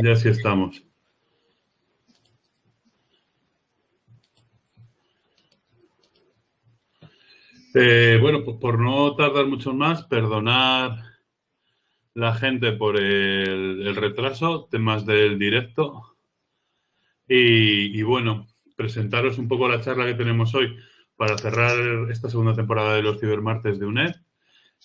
Ya sí estamos. Bueno, pues por no tardar mucho más, perdonar la gente por el retraso, temas del directo. Y bueno, presentaros un poco la charla que tenemos hoy para cerrar esta segunda temporada de los Cibermartes de UNED,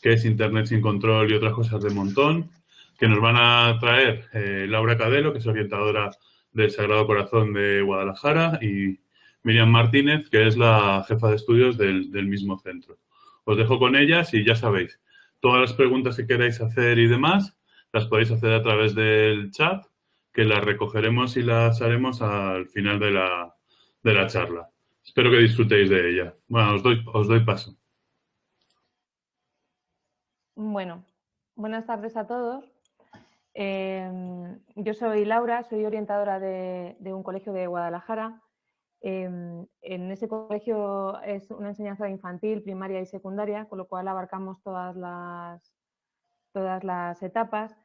que es Internet sin control y otras cosas de montón, que nos van a traer Laura Cadelo, que es orientadora del Sagrado Corazón de Guadalajara, y Miriam Martínez, que es la jefa de estudios del mismo centro. Os dejo con ellas y ya sabéis, todas las preguntas que queráis hacer y demás, las podéis hacer a través del chat, que las recogeremos y las haremos al final de la charla. Espero que disfrutéis de ella. Bueno, os doy paso. Bueno, buenas tardes a todos. Yo soy Laura, soy orientadora de un colegio de Guadalajara. En ese colegio es una enseñanza infantil, primaria y secundaria, con lo cual abarcamos todas las etapas.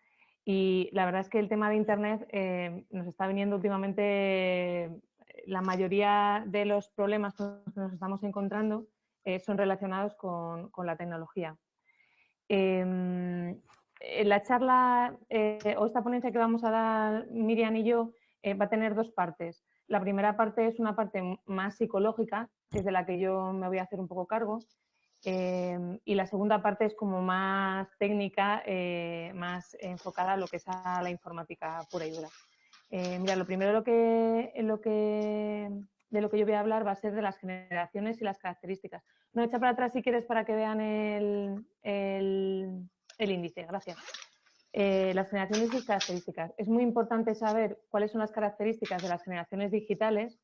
Y la verdad es que el tema de Internet nos está viniendo últimamente, la mayoría de los problemas que nos estamos encontrando son relacionados con la tecnología. La charla o esta ponencia que vamos a dar Miriam y yo va a tener dos partes. La primera parte es una parte más psicológica, que es de la que yo me voy a hacer un poco cargo, y la segunda parte es como más técnica, más enfocada a lo que es a la informática pura y dura. Mira, lo primero de lo que yo voy a hablar va a ser de las generaciones y las características. No, echa para atrás si quieres para que vean el índice. Gracias. Las generaciones y características. Es muy importante saber cuáles son las características de las generaciones digitales,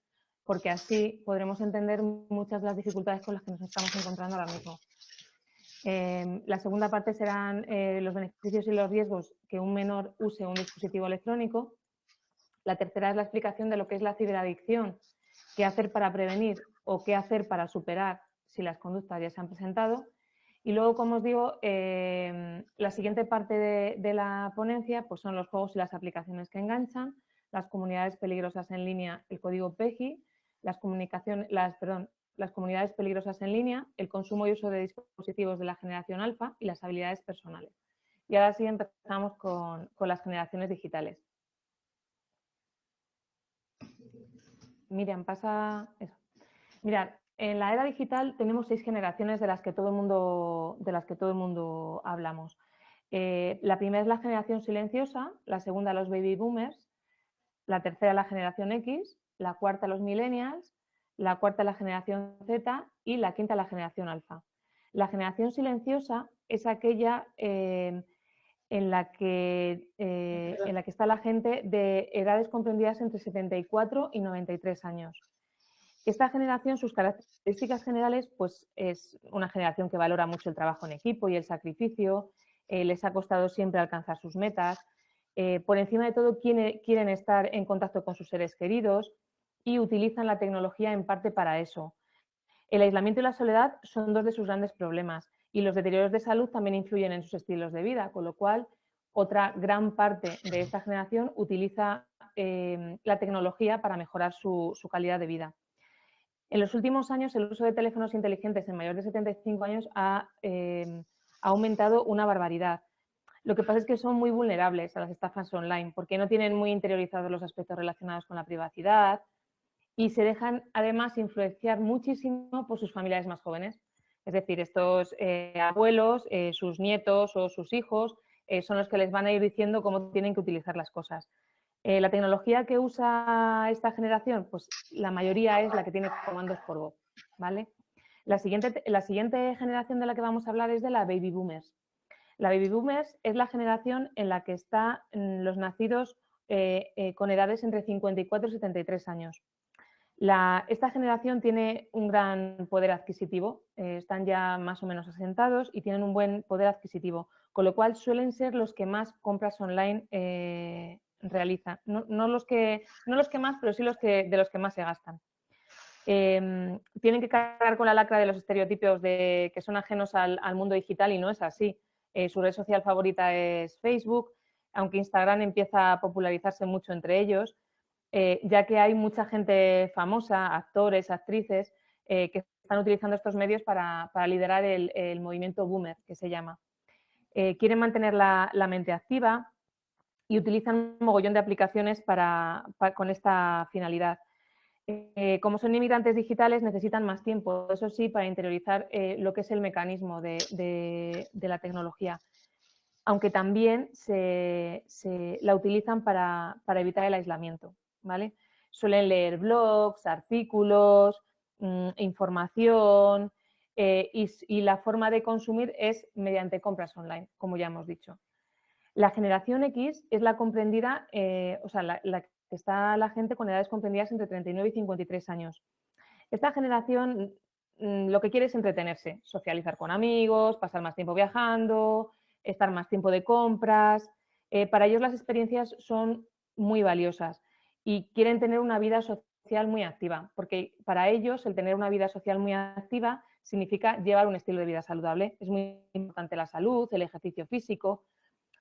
porque así podremos entender muchas de las dificultades con las que nos estamos encontrando ahora mismo. La segunda parte serán los beneficios y los riesgos que un menor use un dispositivo electrónico. La tercera es la explicación de lo que es la ciberadicción, qué hacer para prevenir o qué hacer para superar si las conductas ya se han presentado. Y luego, como os digo, la siguiente parte de la ponencia pues son los juegos y las aplicaciones que enganchan, las comunidades peligrosas en línea, el código PEGI, las comunidades peligrosas en línea, el consumo y uso de dispositivos de la generación alfa y las habilidades personales. Y ahora sí empezamos con las generaciones digitales. Miriam, pasa eso. Mirad, en la era digital tenemos 6 generaciones de las que todo el mundo hablamos. La primera es la generación silenciosa, la segunda los baby boomers, la tercera la generación X, la cuarta los millennials, la cuarta la generación Z y la quinta la generación alfa. La generación silenciosa es aquella en la que está la gente de edades comprendidas entre 74 y 93 años. Esta generación, sus características generales, pues es una generación que valora mucho el trabajo en equipo y el sacrificio, les ha costado siempre alcanzar sus metas, por encima de todo quieren estar en contacto con sus seres queridos y utilizan la tecnología en parte para eso. El aislamiento y la soledad son dos de sus grandes problemas y los deterioros de salud también influyen en sus estilos de vida, con lo cual otra gran parte de esta generación utiliza la tecnología para mejorar su calidad de vida. En los últimos años, el uso de teléfonos inteligentes en mayores de 75 años ha aumentado una barbaridad. Lo que pasa es que son muy vulnerables a las estafas online porque no tienen muy interiorizados los aspectos relacionados con la privacidad y se dejan además influenciar muchísimo por sus familiares más jóvenes. Es decir, estos abuelos, sus nietos o sus hijos son los que les van a ir diciendo cómo tienen que utilizar las cosas. La tecnología que usa esta generación, pues la mayoría es la que tiene comandos por voz, ¿vale? La siguiente generación de la que vamos a hablar es de la baby boomers. La baby boomers es la generación en la que están los nacidos con edades entre 54 y 73 años. Esta generación tiene un gran poder adquisitivo, están ya más o menos asentados y tienen un buen poder adquisitivo, con lo cual suelen ser los que más compras online realizan. No los que más, pero sí de los que más se gastan. Tienen que cargar con la lacra de los estereotipos que son ajenos al mundo digital y no es así. Su red social favorita es Facebook, aunque Instagram empieza a popularizarse mucho entre ellos, ya que hay mucha gente famosa, actores, actrices, que están utilizando estos medios para liderar el movimiento boomer, que se llama. Quieren mantener la mente activa y utilizan un mogollón de aplicaciones con esta finalidad. Como son inmigrantes digitales, necesitan más tiempo, eso sí, para interiorizar lo que es el mecanismo de la tecnología, aunque también la utilizan para evitar el aislamiento, ¿vale? Suelen leer blogs, artículos, información, y la forma de consumir es mediante compras online, como ya hemos dicho. La generación X es la comprendida, o sea, la que está la gente con edades comprendidas entre 39 y 53 años. Esta generación lo que quiere es entretenerse, socializar con amigos, pasar más tiempo viajando, estar más tiempo de compras. Para ellos las experiencias son muy valiosas y quieren tener una vida social muy activa, porque para ellos el tener una vida social muy activa significa llevar un estilo de vida saludable. Es muy importante la salud, el ejercicio físico.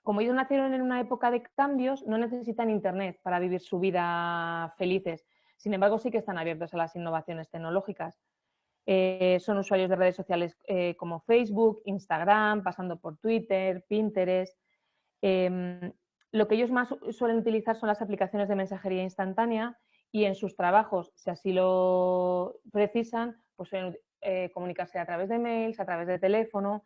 Como ellos nacieron en una época de cambios, no necesitan Internet para vivir su vida felices. Sin embargo, sí que están abiertos a las innovaciones tecnológicas. Son usuarios de redes sociales como Facebook, Instagram, pasando por Twitter, Pinterest. Lo que ellos más suelen utilizar son las aplicaciones de mensajería instantánea y en sus trabajos, si así lo precisan, pues suelen comunicarse a través de mails, a través de teléfono.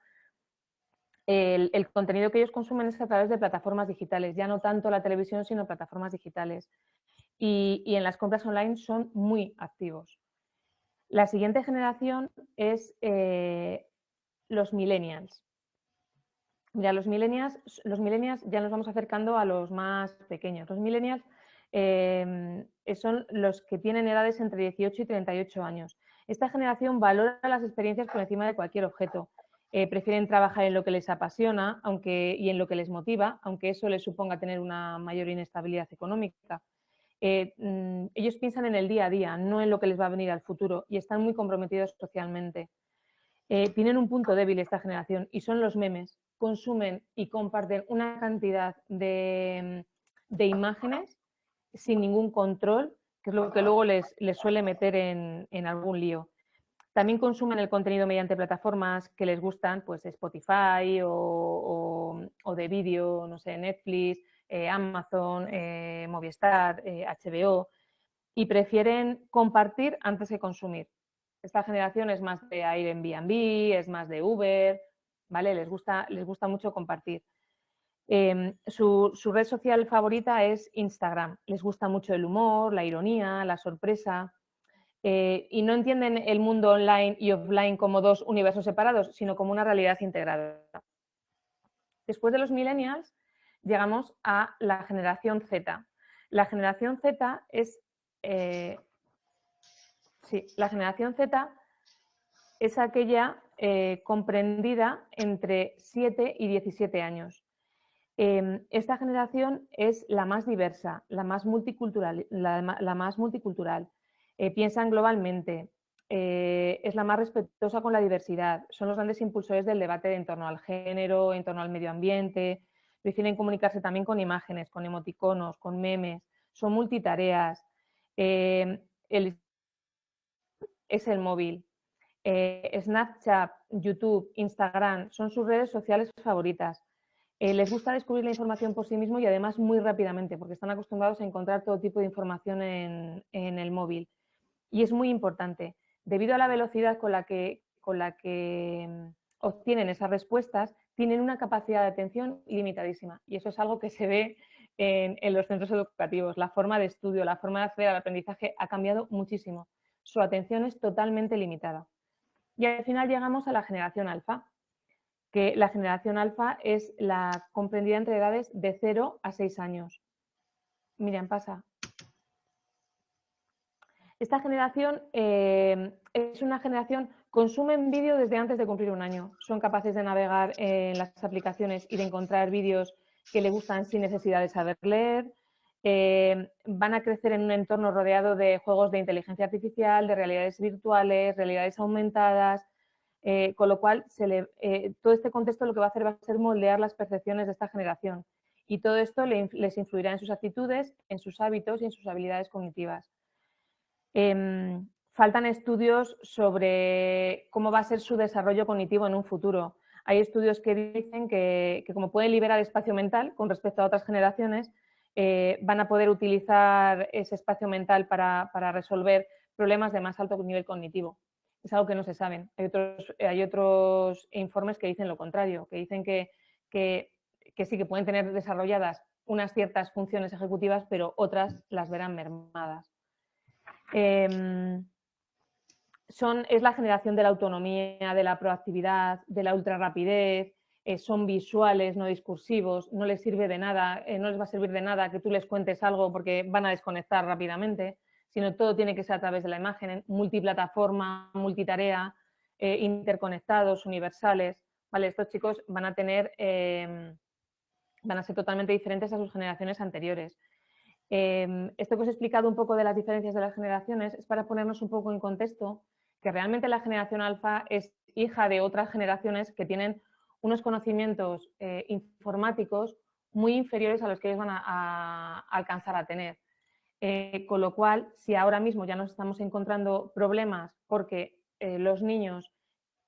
El contenido que ellos consumen es a través de plataformas digitales, ya no tanto la televisión, sino plataformas digitales. Y en las compras online son muy activos. La siguiente generación es los millennials. Ya los millennials ya nos vamos acercando a los más pequeños. Los millennials son los que tienen edades entre 18 y 38 años. Esta generación valora las experiencias por encima de cualquier objeto. Prefieren trabajar en lo que les apasiona y en lo que les motiva, aunque eso les suponga tener una mayor inestabilidad económica. Ellos piensan en el día a día, no en lo que les va a venir al futuro, y están muy comprometidos socialmente. Tienen un punto débil esta generación y son los memes. Consumen y comparten una cantidad de imágenes sin ningún control, que es lo que luego les suele meter en algún lío. También consumen el contenido mediante plataformas que les gustan, pues Spotify o de vídeo, no sé, Netflix, Amazon, Movistar, HBO, y prefieren compartir antes que consumir. Esta generación es más de Airbnb, es más de Uber, ¿vale? Les gusta mucho compartir. Su red social favorita es Instagram. Les gusta mucho el humor, la ironía, la sorpresa. Y no entienden el mundo online y offline como dos universos separados, sino como una realidad integrada. Después de los millennials, llegamos a la generación Z. La generación Z es... la generación Z es aquella comprendida entre 7 y 17 años. Esta generación es la más diversa, la más multicultural. Piensan globalmente, es la más respetuosa con la diversidad, son los grandes impulsores del debate en torno al género, en torno al medio ambiente, prefieren comunicarse también con imágenes, con emoticonos, con memes, son multitareas, es el móvil. Snapchat, YouTube, Instagram son sus redes sociales favoritas. Les gusta descubrir la información por sí mismo y además muy rápidamente, porque están acostumbrados a encontrar todo tipo de información en el móvil. Y es muy importante, debido a la velocidad con la que obtienen esas respuestas, tienen una capacidad de atención limitadísima. Y eso es algo que se ve en los centros educativos. La forma de estudio, la forma de acceder al aprendizaje ha cambiado muchísimo. Su atención es totalmente limitada. Y al final llegamos a la generación alfa, que la generación alfa es la comprendida entre edades de 0 a 6 años. Miriam, pasa. Esta generación es una generación, consumen vídeo desde antes de cumplir un año. Son capaces de navegar en las aplicaciones y de encontrar vídeos que les gustan sin necesidad de saber leer. Van a crecer en un entorno rodeado de juegos de inteligencia artificial, de realidades virtuales, realidades aumentadas, con lo cual todo este contexto lo que va a hacer va a ser moldear las percepciones de esta generación Y todo esto les influirá en sus actitudes, en sus hábitos y en sus habilidades cognitivas. Faltan estudios sobre cómo va a ser su desarrollo cognitivo en un futuro. Hay estudios que dicen que como pueden liberar espacio mental con respecto a otras generaciones, van a poder utilizar ese espacio mental para resolver problemas de más alto nivel cognitivo. Es algo que no se sabe. Hay otros informes que dicen lo contrario, que dicen que sí que pueden tener desarrolladas unas ciertas funciones ejecutivas, pero otras las verán mermadas. Es la generación de la autonomía, de la proactividad, de la ultrarrapidez, son visuales, no discursivos, no les sirve de nada, no les va a servir de nada que tú les cuentes algo porque van a desconectar rápidamente, sino todo tiene que ser a través de la imagen, multiplataforma, multitarea, interconectados, universales. ¿Vale? Estos chicos van a ser totalmente diferentes a sus generaciones anteriores. Esto que os he explicado un poco de las diferencias de las generaciones es para ponernos un poco en contexto que realmente la generación alfa es hija de otras generaciones que tienen unos conocimientos informáticos muy inferiores a los que ellos van a alcanzar a tener. Con lo cual, si ahora mismo ya nos estamos encontrando problemas porque los niños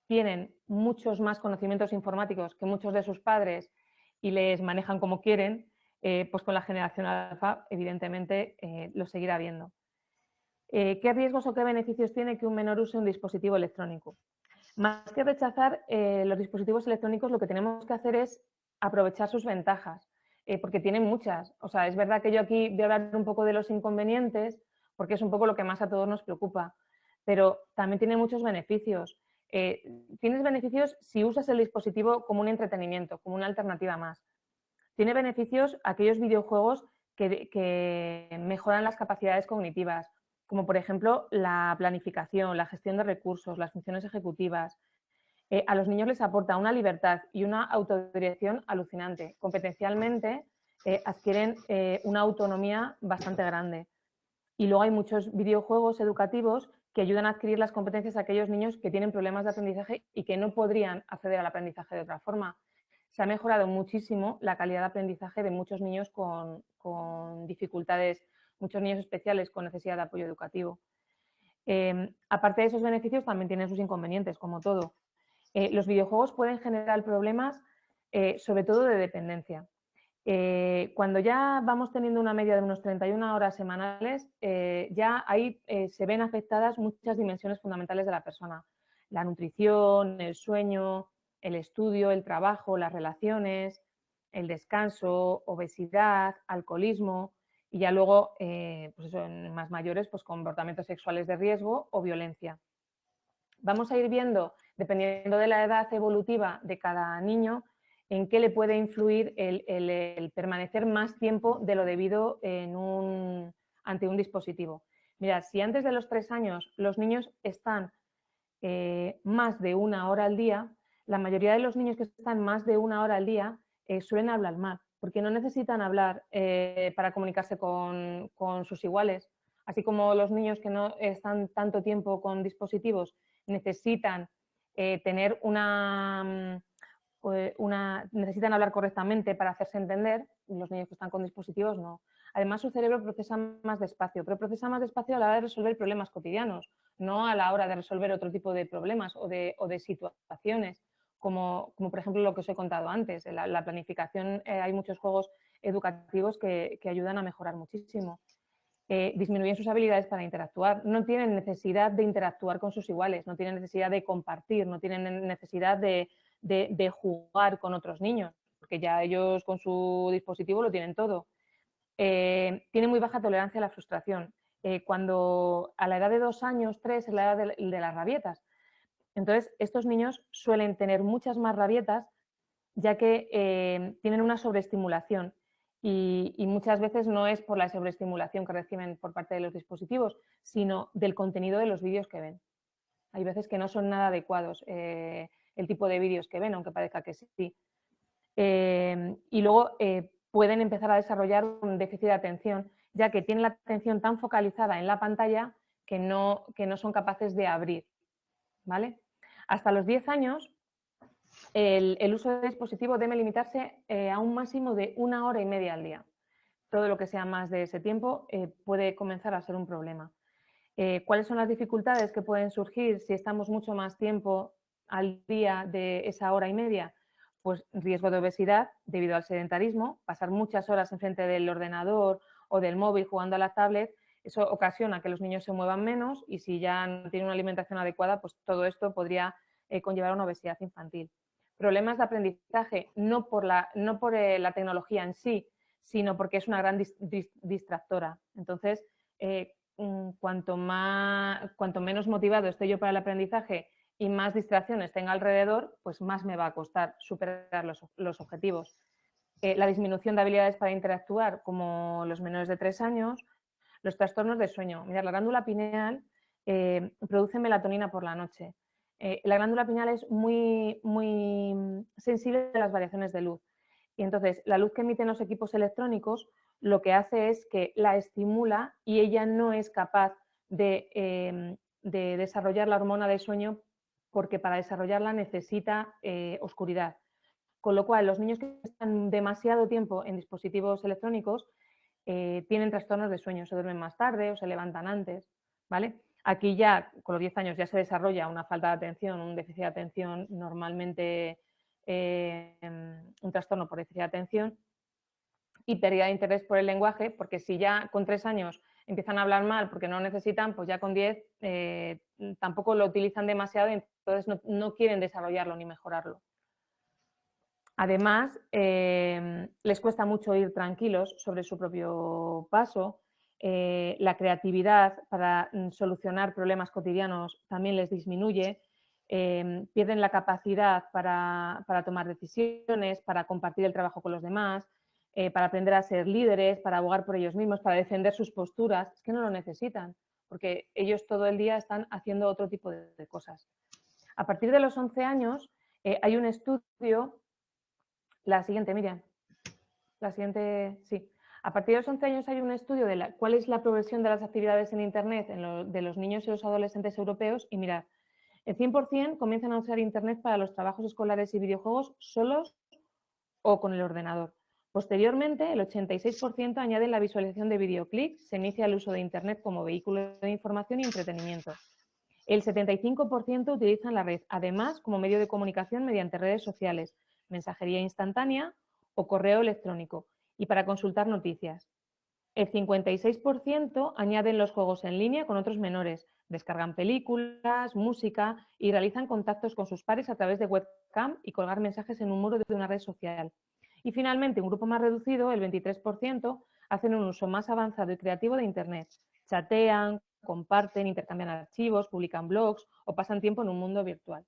tienen muchos más conocimientos informáticos que muchos de sus padres y les manejan como quieren, pues con la generación alfa, evidentemente, lo seguirá viendo. ¿Qué riesgos o qué beneficios tiene que un menor use un dispositivo electrónico? Más que rechazar los dispositivos electrónicos, lo que tenemos que hacer es aprovechar sus ventajas, porque tienen muchas. O sea, es verdad que yo aquí voy a hablar un poco de los inconvenientes, porque es un poco lo que más a todos nos preocupa, pero también tiene muchos beneficios. Tienes beneficios si usas el dispositivo como un entretenimiento, como una alternativa más. Tiene beneficios aquellos videojuegos que mejoran las capacidades cognitivas, como por ejemplo la planificación, la gestión de recursos, las funciones ejecutivas. A los niños les aporta una libertad y una autodirección alucinante. Competencialmente adquieren una autonomía bastante grande. Y luego hay muchos videojuegos educativos que ayudan a adquirir las competencias a aquellos niños que tienen problemas de aprendizaje y que no podrían acceder al aprendizaje de otra forma. Se ha mejorado muchísimo la calidad de aprendizaje de muchos niños con dificultades, muchos niños especiales con necesidad de apoyo educativo. Aparte de esos beneficios, también tienen sus inconvenientes, como todo. Los videojuegos pueden generar problemas, sobre todo de dependencia. Cuando ya vamos teniendo una media de unos 31 horas semanales, ya ahí se ven afectadas muchas dimensiones fundamentales de la persona. La nutrición, el sueño, el estudio, el trabajo, las relaciones, el descanso, obesidad, alcoholismo y ya luego, pues eso, en más mayores, pues comportamientos sexuales de riesgo o violencia. Vamos a ir viendo, dependiendo de la edad evolutiva de cada niño, en qué le puede influir el permanecer más tiempo de lo debido ante un dispositivo. Mirad, si antes de los 3 años los niños están más de 1 hora al día, la mayoría de los niños que están más de 1 hora al día suelen hablar mal, porque no necesitan hablar para comunicarse con sus iguales. Así como los niños que no están tanto tiempo con dispositivos necesitan tener necesitan hablar correctamente para hacerse entender, los niños que están con dispositivos no. Además, su cerebro procesa más despacio, pero procesa más despacio a la hora de resolver problemas cotidianos, no a la hora de resolver otro tipo de problemas o de situaciones, como por ejemplo lo que os he contado antes. La planificación, hay muchos juegos educativos que ayudan a mejorar muchísimo. Disminuyen sus habilidades para interactuar, no tienen necesidad de interactuar con sus iguales, no tienen necesidad de compartir, no tienen necesidad de jugar con otros niños, porque ya ellos con su dispositivo lo tienen todo. Tienen muy baja tolerancia a la frustración. Cuando a la edad de 2 años, 3, es la edad de las rabietas. Entonces, estos niños suelen tener muchas más rabietas, ya que tienen una sobreestimulación. Y muchas veces no es por la sobreestimulación que reciben por parte de los dispositivos, sino del contenido de los vídeos que ven. Hay veces que no son nada adecuados el tipo de vídeos que ven, aunque parezca que sí. Y luego pueden empezar a desarrollar un déficit de atención, ya que tienen la atención tan focalizada en la pantalla que no son capaces de abrir. ¿Vale? Hasta los 10 años el uso de dispositivo debe limitarse a un máximo de 1 hora y media al día. Todo lo que sea más de ese tiempo puede comenzar a ser un problema. ¿Cuáles son las dificultades que pueden surgir si estamos mucho más tiempo al día de esa hora y media? Pues riesgo de obesidad debido al sedentarismo, pasar muchas horas enfrente del ordenador o del móvil jugando a la tablet, eso ocasiona que los niños se muevan menos y si ya no tienen una alimentación adecuada, pues todo esto podría conllevar a una obesidad infantil. Problemas de aprendizaje, no por la tecnología en sí, sino porque es una gran distractora. Entonces, cuanto menos motivado esté yo para el aprendizaje y más distracciones tenga alrededor, pues más me va a costar superar los objetivos. La disminución de habilidades para interactuar, como los menores de 3 años, los trastornos de sueño. Mira, la glándula pineal produce melatonina por la noche. La glándula pineal es muy, muy sensible a las variaciones de luz. Y entonces, la luz que emiten los equipos electrónicos lo que hace es que la estimula y ella no es capaz de desarrollar la hormona del sueño porque para desarrollarla necesita oscuridad. Con lo cual, los niños que están demasiado tiempo en dispositivos electrónicos tienen trastornos de sueño, se duermen más tarde o se levantan antes, ¿vale? Aquí ya, con los 10 años, ya se desarrolla una falta de atención, un déficit de atención, normalmente un trastorno por déficit de atención, y pérdida de interés por el lenguaje, porque si ya con 3 años empiezan a hablar mal porque no necesitan, pues ya con 10 tampoco lo utilizan demasiado y entonces no quieren desarrollarlo ni mejorarlo. Además, les cuesta mucho ir tranquilos sobre su propio paso. La creatividad para solucionar problemas cotidianos también les disminuye. Pierden la capacidad para tomar decisiones, para compartir el trabajo con los demás, para aprender a ser líderes, para abogar por ellos mismos, para defender sus posturas. Es que no lo necesitan, porque ellos todo el día están haciendo otro tipo de cosas. A partir de los 11 años hay un estudio. La siguiente, Miriam. La siguiente, sí. A partir de los 11 años hay un estudio de cuál es la progresión de las actividades en Internet de los niños y los adolescentes europeos y mirad, el 100% comienzan a usar Internet para los trabajos escolares y videojuegos solos o con el ordenador. Posteriormente, el 86% añaden la visualización de videoclips, se inicia el uso de Internet como vehículo de información y entretenimiento. El 75% utilizan la red, además, como medio de comunicación mediante redes sociales, mensajería instantánea o correo electrónico y para consultar noticias. El 56% añaden los juegos en línea con otros menores, descargan películas, música y realizan contactos con sus pares a través de webcam y colgar mensajes en un muro de una red social. Y finalmente, un grupo más reducido, el 23%, hacen un uso más avanzado y creativo de Internet. Chatean, comparten, intercambian archivos, publican blogs o pasan tiempo en un mundo virtual.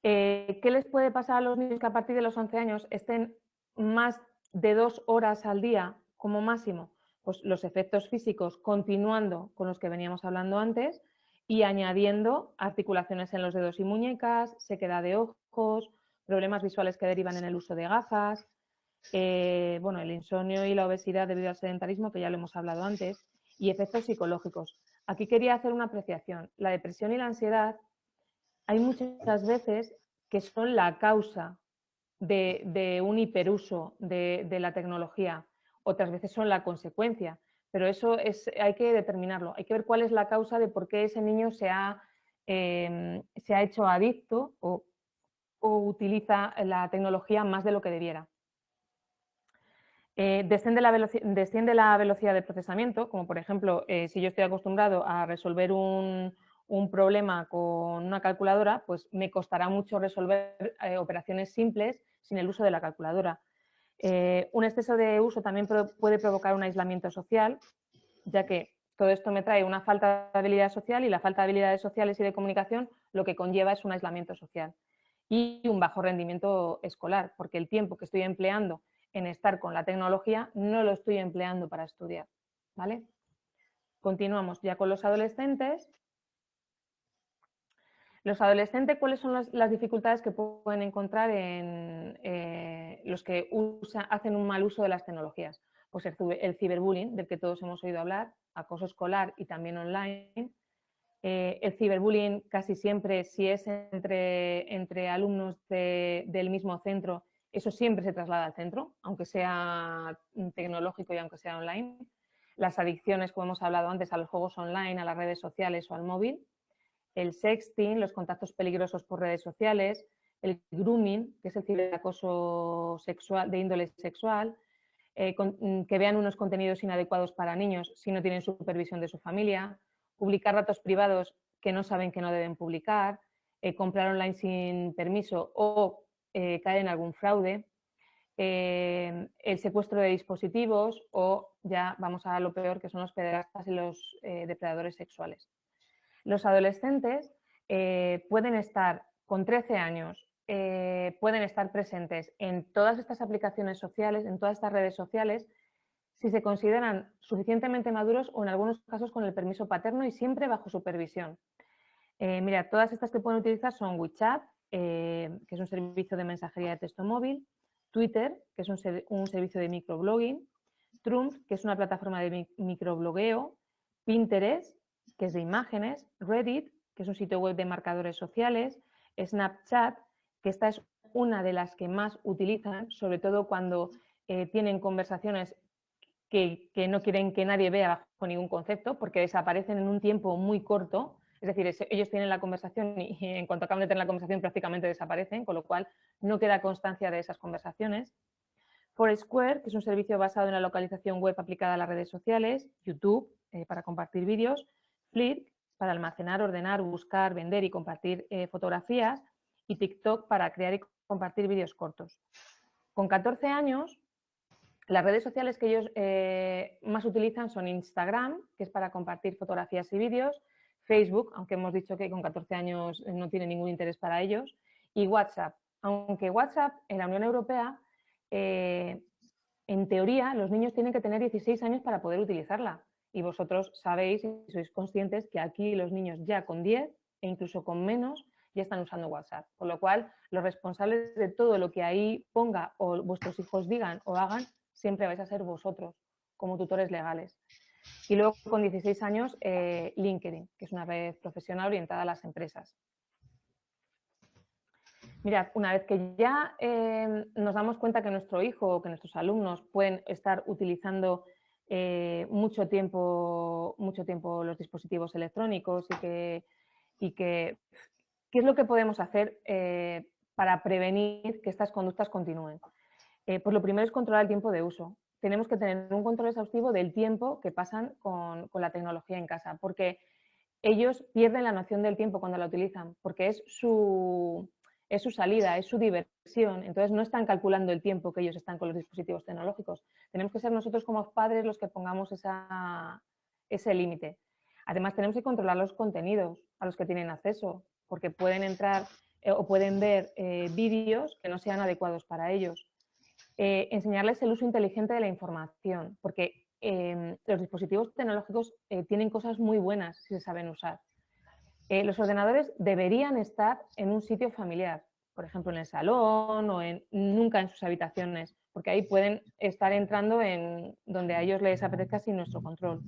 ¿Qué les puede pasar a los niños que a partir de los 11 años estén más de 2 horas al día como máximo? Pues los efectos físicos continuando con los que veníamos hablando antes y añadiendo articulaciones en los dedos y muñecas, sequedad de ojos, problemas visuales que derivan en el uso de gafas, bueno, el insomnio y la obesidad debido al sedentarismo, que ya lo hemos hablado antes, y efectos psicológicos. Aquí quería hacer una apreciación. La depresión y la ansiedad hay muchas veces que son la causa de un hiperuso de la tecnología, otras veces son la consecuencia, pero eso hay que determinarlo, hay que ver cuál es la causa de por qué ese niño se ha hecho adicto o utiliza la tecnología más de lo que debiera. Desciende la velocidad de procesamiento, como por ejemplo, si yo estoy acostumbrado a resolver un problema con una calculadora, pues me costará mucho resolver operaciones simples sin el uso de la calculadora. Un exceso de uso también puede provocar un aislamiento social, ya que todo esto me trae una falta de habilidad social y la falta de habilidades sociales y de comunicación lo que conlleva es un aislamiento social y un bajo rendimiento escolar, porque el tiempo que estoy empleando en estar con la tecnología no lo estoy empleando para estudiar, ¿vale? Continuamos ya con los adolescentes. Los adolescentes, ¿cuáles son las dificultades que pueden encontrar en los que hacen un mal uso de las tecnologías? Pues el ciberbullying, del que todos hemos oído hablar, acoso escolar y también online, El ciberbullying casi siempre, si es entre alumnos del mismo centro, eso siempre se traslada al centro, aunque sea tecnológico y aunque sea online. Las adicciones, como hemos hablado antes, a los juegos online, a las redes sociales o al móvil. El sexting, los contactos peligrosos por redes sociales. El grooming, que es el ciberacoso sexual, de índole sexual. Que vean unos contenidos inadecuados para niños si no tienen supervisión de su familia. Publicar datos privados que no saben que no deben publicar. Comprar online sin permiso o caer en algún fraude. El secuestro de dispositivos o ya vamos a lo peor, que son los pederastas y los depredadores sexuales. Los adolescentes pueden estar con 13 años, pueden estar presentes en todas estas aplicaciones sociales, en todas estas redes sociales, si se consideran suficientemente maduros o en algunos casos con el permiso paterno y siempre bajo supervisión. Mira, todas estas que pueden utilizar son WeChat, que es un servicio de mensajería de texto móvil, Twitter, que es un servicio de microblogging, Trump, que es una plataforma de microblogueo, Pinterest, que es de imágenes, Reddit, que es un sitio web de marcadores sociales, Snapchat, que esta es una de las que más utilizan, sobre todo cuando tienen conversaciones que no quieren que nadie vea bajo ningún concepto, porque desaparecen en un tiempo muy corto. Es decir, ellos tienen la conversación y en cuanto acaban de tener la conversación prácticamente desaparecen, con lo cual no queda constancia de esas conversaciones. Foursquare, que es un servicio basado en la localización web aplicada a las redes sociales, YouTube, para compartir vídeos, Flickr, para almacenar, ordenar, buscar, vender y compartir fotografías, y TikTok para crear y compartir vídeos cortos. Con 14 años, las redes sociales que ellos más utilizan son Instagram, que es para compartir fotografías y vídeos, Facebook, aunque hemos dicho que con 14 años no tiene ningún interés para ellos, y WhatsApp. Aunque WhatsApp en la Unión Europea, en teoría, los niños tienen que tener 16 años para poder utilizarla. Y vosotros sabéis y sois conscientes que aquí los niños ya con 10 e incluso con menos ya están usando WhatsApp. Con lo cual, los responsables de todo lo que ahí ponga o vuestros hijos digan o hagan siempre vais a ser vosotros como tutores legales. Y luego con 16 años, LinkedIn, que es una red profesional orientada a las empresas. Mirad, una vez que ya nos damos cuenta que nuestro hijo o que nuestros alumnos pueden estar utilizando mucho tiempo los dispositivos electrónicos y que ¿qué es lo que podemos hacer para prevenir que estas conductas continúen? Pues lo primero es controlar el tiempo de uso. Tenemos que tener un control exhaustivo del tiempo que pasan con la tecnología en casa, porque ellos pierden la noción del tiempo cuando la utilizan, porque es su salida, es su diversión. Entonces no están calculando el tiempo que ellos están con los dispositivos tecnológicos. Tenemos que ser nosotros como padres los que pongamos ese límite. Además tenemos que controlar los contenidos a los que tienen acceso, porque pueden entrar o pueden ver vídeos que no sean adecuados para ellos. Enseñarles el uso inteligente de la información, porque los dispositivos tecnológicos tienen cosas muy buenas si se saben usar. Los ordenadores deberían estar en un sitio familiar, por ejemplo en el salón o nunca en sus habitaciones, porque ahí pueden estar entrando en donde a ellos les apetezca sin nuestro control.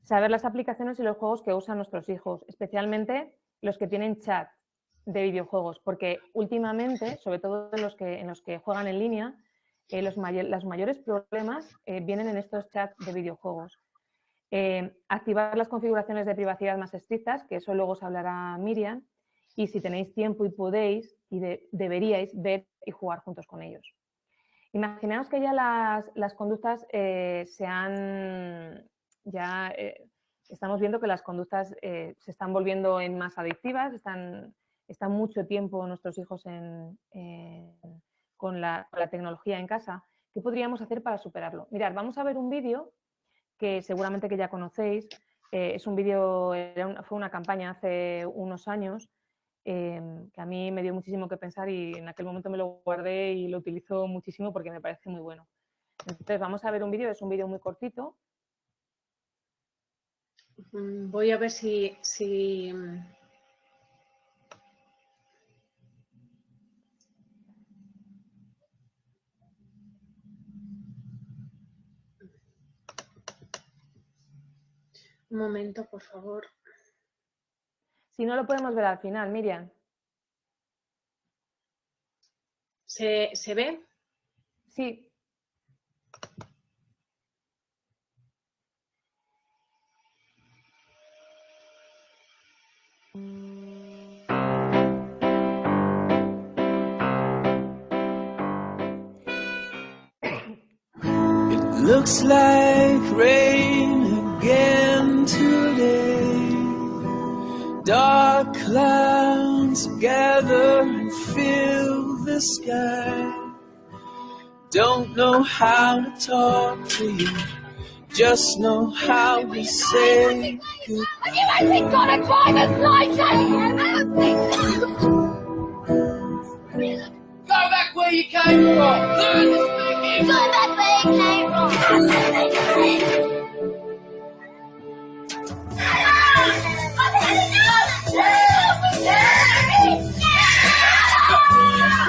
Saber las aplicaciones y los juegos que usan nuestros hijos, especialmente los que tienen chat de videojuegos, porque últimamente, sobre todo en los que juegan en línea, los mayores problemas vienen en estos chats de videojuegos. Activar las configuraciones de privacidad más estrictas, que eso luego os hablará Miriam, y si tenéis tiempo y podéis, deberíais ver y jugar juntos con ellos. Imaginaos que ya las conductas estamos viendo que las conductas se están volviendo en más adictivas, están mucho tiempo nuestros hijos con la tecnología en casa. ¿Qué podríamos hacer para superarlo? Mirad, vamos a ver un vídeo que seguramente que ya conocéis. Es un vídeo, fue una campaña hace unos años que a mí me dio muchísimo que pensar y en aquel momento me lo guardé y lo utilizo muchísimo porque me parece muy bueno. Entonces vamos a ver un vídeo, es un vídeo muy cortito. Voy a ver si... Un momento, por favor. Si no, lo podemos ver al final, Miriam. ¿Se ve? Sí. It looks like rain again today. Dark clouds gather and fill the sky. Don't know how to talk to you, just know how to say goodbye. Have you actually got a driver's license? Go back where you came from. Learn to speak English. Go back where you came from.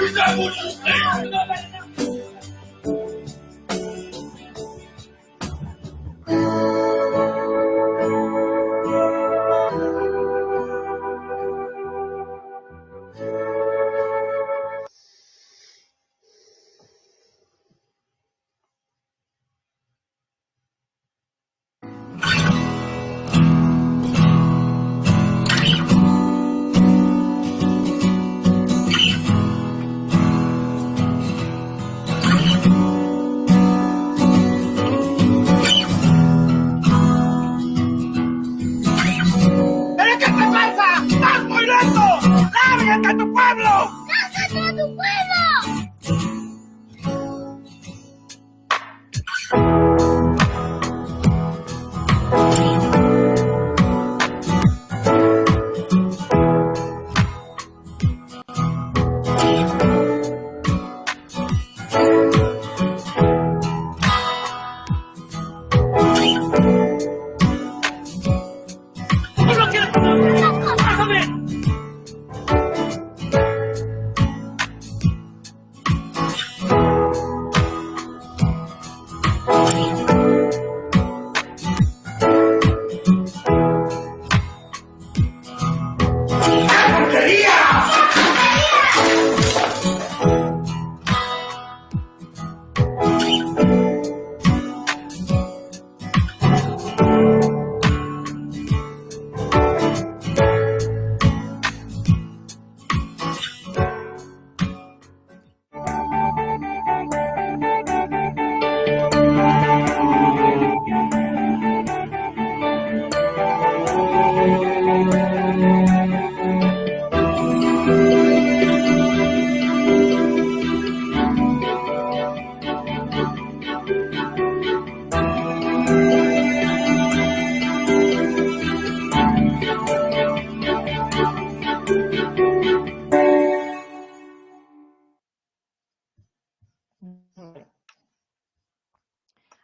You know what you say. ¿Pero qué te pasa? ¡Estás muy lento! ¡Lárgate a tu pueblo! ¡Lárgate a tu pueblo! ¡Tú no quieres conocer! ¡Pásame!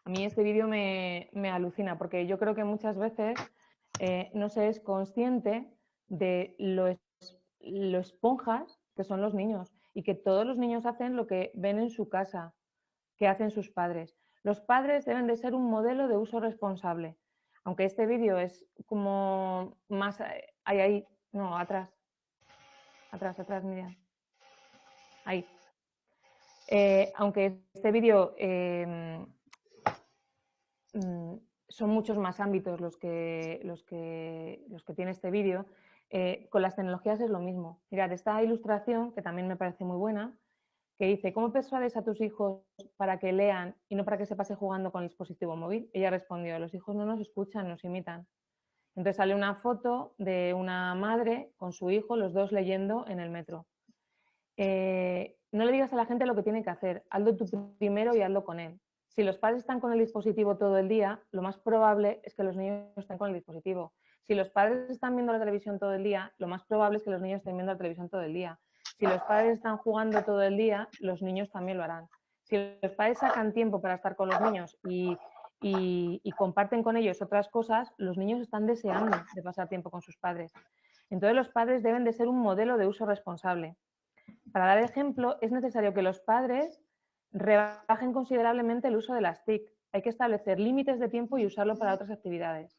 A mí este vídeo me alucina porque yo creo que muchas veces no se es consciente de lo esponjas que son los niños y que todos los niños hacen lo que ven en su casa, que hacen sus padres. Los padres deben de ser un modelo de uso responsable. Aunque este vídeo es como más... Ahí, no, atrás. Atrás, Miriam. Ahí. Aunque este vídeo son muchos más ámbitos los que tiene este vídeo, con las tecnologías es lo mismo. Mirad, esta ilustración, que también me parece muy buena, que dice, ¿cómo persuades a tus hijos para que lean y no para que se pase jugando con el dispositivo móvil? Ella respondió, los hijos no nos escuchan, nos imitan. Entonces sale una foto de una madre con su hijo, los dos leyendo en el metro. No le digas a la gente lo que tiene que hacer, hazlo tú primero y hazlo con él. Si los padres están con el dispositivo todo el día, lo más probable es que los niños estén con el dispositivo. Si los padres están viendo la televisión todo el día, lo más probable es que los niños estén viendo la televisión todo el día. Si los padres están jugando todo el día, los niños también lo harán. Si los padres sacan tiempo para estar con los niños y comparten con ellos otras cosas, los niños están deseando de pasar tiempo con sus padres. Entonces los padres deben de ser un modelo de uso responsable. Para dar ejemplo, es necesario que los padres rebajen considerablemente el uso de las TIC. Hay que establecer límites de tiempo y usarlo para otras actividades.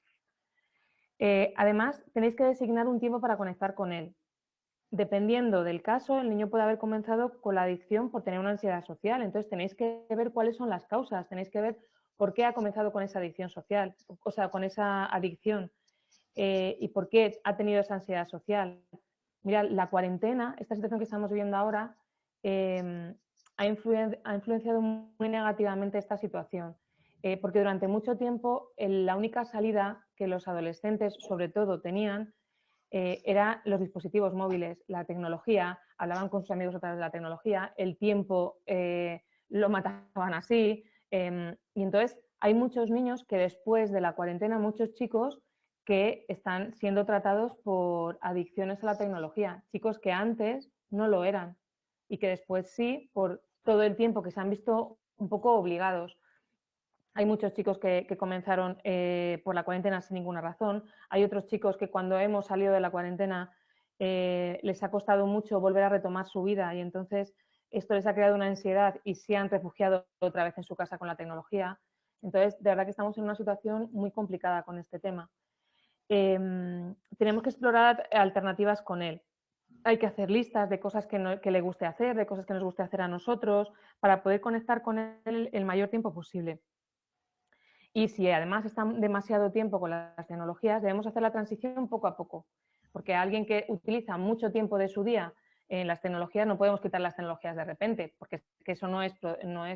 Además, tenéis que designar un tiempo para conectar con él. Dependiendo del caso, el niño puede haber comenzado con la adicción por tener una ansiedad social. Entonces, tenéis que ver cuáles son las causas, tenéis que ver por qué ha comenzado con esa adicción social, o sea, con esa adicción, y por qué ha tenido esa ansiedad social. Mira, la cuarentena, esta situación que estamos viviendo ahora, ha influenciado muy negativamente esta situación, porque durante mucho tiempo la única salida que los adolescentes, sobre todo, tenían eran los dispositivos móviles, la tecnología, hablaban con sus amigos a través de la tecnología, el tiempo lo mataban así, y entonces hay muchos niños que después de la cuarentena, muchos chicos que están siendo tratados por adicciones a la tecnología, chicos que antes no lo eran y que después sí, por todo el tiempo que se han visto un poco obligados. Hay muchos chicos que comenzaron por la cuarentena sin ninguna razón. Hay otros chicos que cuando hemos salido de la cuarentena les ha costado mucho volver a retomar su vida y entonces esto les ha creado una ansiedad y se han refugiado otra vez en su casa con la tecnología. Entonces, de verdad que estamos en una situación muy complicada con este tema. Tenemos que explorar alternativas con él. Hay que hacer listas de cosas que le guste hacer, de cosas que nos guste hacer a nosotros, para poder conectar con él el mayor tiempo posible. Y si además están demasiado tiempo con las tecnologías, debemos hacer la transición poco a poco, porque a alguien que utiliza mucho tiempo de su día en las tecnologías no podemos quitar las tecnologías de repente, porque eso no es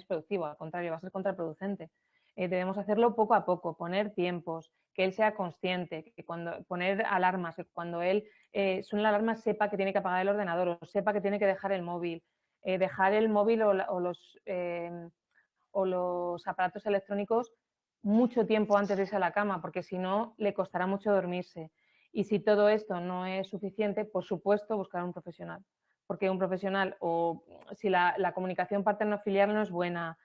productivo, al contrario, va a ser contraproducente. Debemos hacerlo poco a poco, poner tiempos, que él sea consciente, que poner alarmas, que cuando él suene la alarma sepa que tiene que apagar el ordenador o sepa que tiene que dejar el móvil o los aparatos electrónicos mucho tiempo antes de irse a la cama, porque si no, le costará mucho dormirse. Y si todo esto no es suficiente, por supuesto, buscar un profesional. Porque un profesional, o si la comunicación paterno-filial no es buena,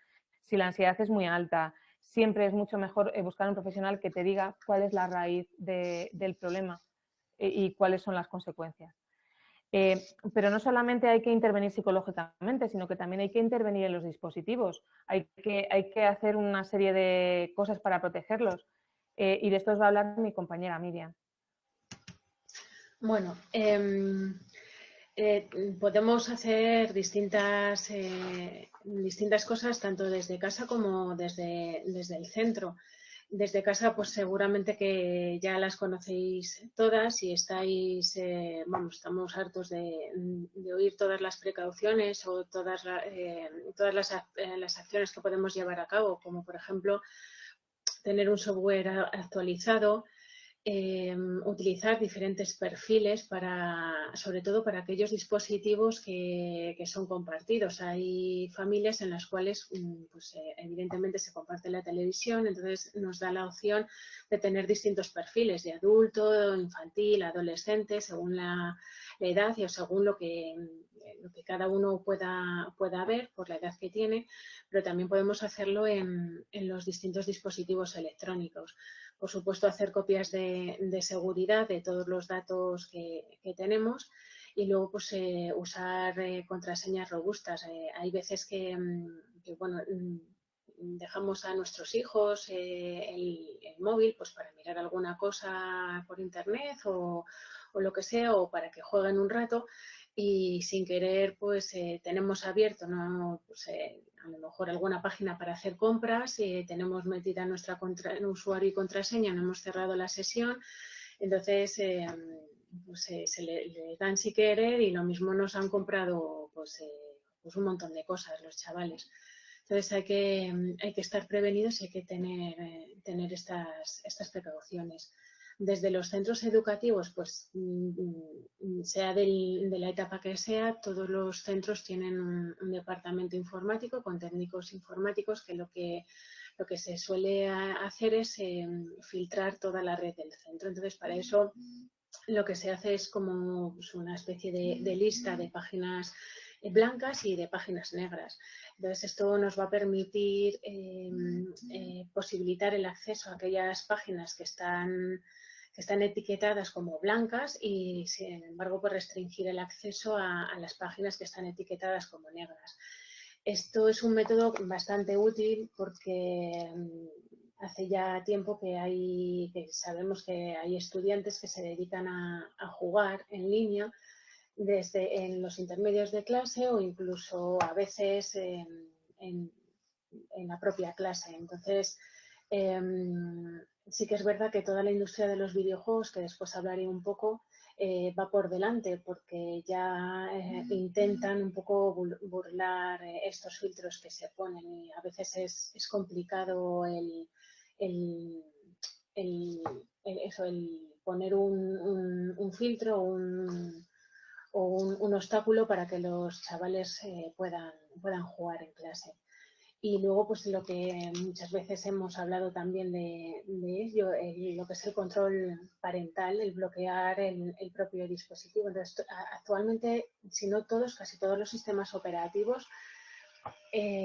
si la ansiedad es muy alta, siempre es mucho mejor buscar un profesional que te diga cuál es la raíz del problema y cuáles son las consecuencias. Pero no solamente hay que intervenir psicológicamente, sino que también hay que intervenir en los dispositivos. Hay que hacer una serie de cosas para protegerlos. Y de esto os va a hablar mi compañera Miriam. Bueno, podemos hacer distintas cosas tanto desde casa como desde el centro. Desde casa, pues seguramente que ya las conocéis todas y estáis, estamos hartos de oír todas las precauciones o todas las acciones que podemos llevar a cabo, como por ejemplo tener un software actualizado, utilizar diferentes perfiles sobre todo para aquellos dispositivos que son compartidos. Hay familias en las cuales, pues, evidentemente se comparte la televisión, entonces nos da la opción de tener distintos perfiles de adulto, infantil, adolescente, según la edad y según lo que cada uno pueda ver por la edad que tiene, pero también podemos hacerlo en los distintos dispositivos electrónicos. Por supuesto, hacer copias de seguridad de todos los datos que tenemos y luego pues, usar contraseñas robustas. Hay veces que dejamos a nuestros hijos el móvil pues, para mirar alguna cosa por internet o lo que sea, o para que jueguen un rato y sin querer pues tenemos abierto, ¿no? Pues, a lo mejor alguna página para hacer compras, tenemos metida nuestra usuario y contraseña, no hemos cerrado la sesión, entonces pues, se le dan sin querer y lo mismo nos han comprado pues un montón de cosas los chavales. Entonces hay que estar prevenidos y hay que tener estas precauciones. Desde los centros educativos, pues sea de la etapa que sea, todos los centros tienen un departamento informático con técnicos informáticos que lo que se suele hacer es filtrar toda la red del centro. Entonces, para eso lo que se hace es como pues, una especie de lista de páginas blancas y de páginas negras. Entonces, esto nos va a permitir posibilitar el acceso a aquellas páginas que están etiquetadas como blancas y, sin embargo, pues restringir el acceso a las páginas que están etiquetadas como negras. Esto es un método bastante útil porque hace ya tiempo que sabemos que hay estudiantes que se dedican a jugar en línea desde en los intermedios de clase o incluso a veces en la propia clase. Entonces, sí que es verdad que toda la industria de los videojuegos, que después hablaré un poco, va por delante porque ya intentan un poco burlar estos filtros que se ponen y a veces es complicado el poner un filtro o un obstáculo para que los chavales puedan jugar en clase. Y luego, pues lo que muchas veces hemos hablado también de ello, lo que es el control parental, el bloquear el propio dispositivo. Entonces, actualmente, si no todos, casi todos los sistemas operativos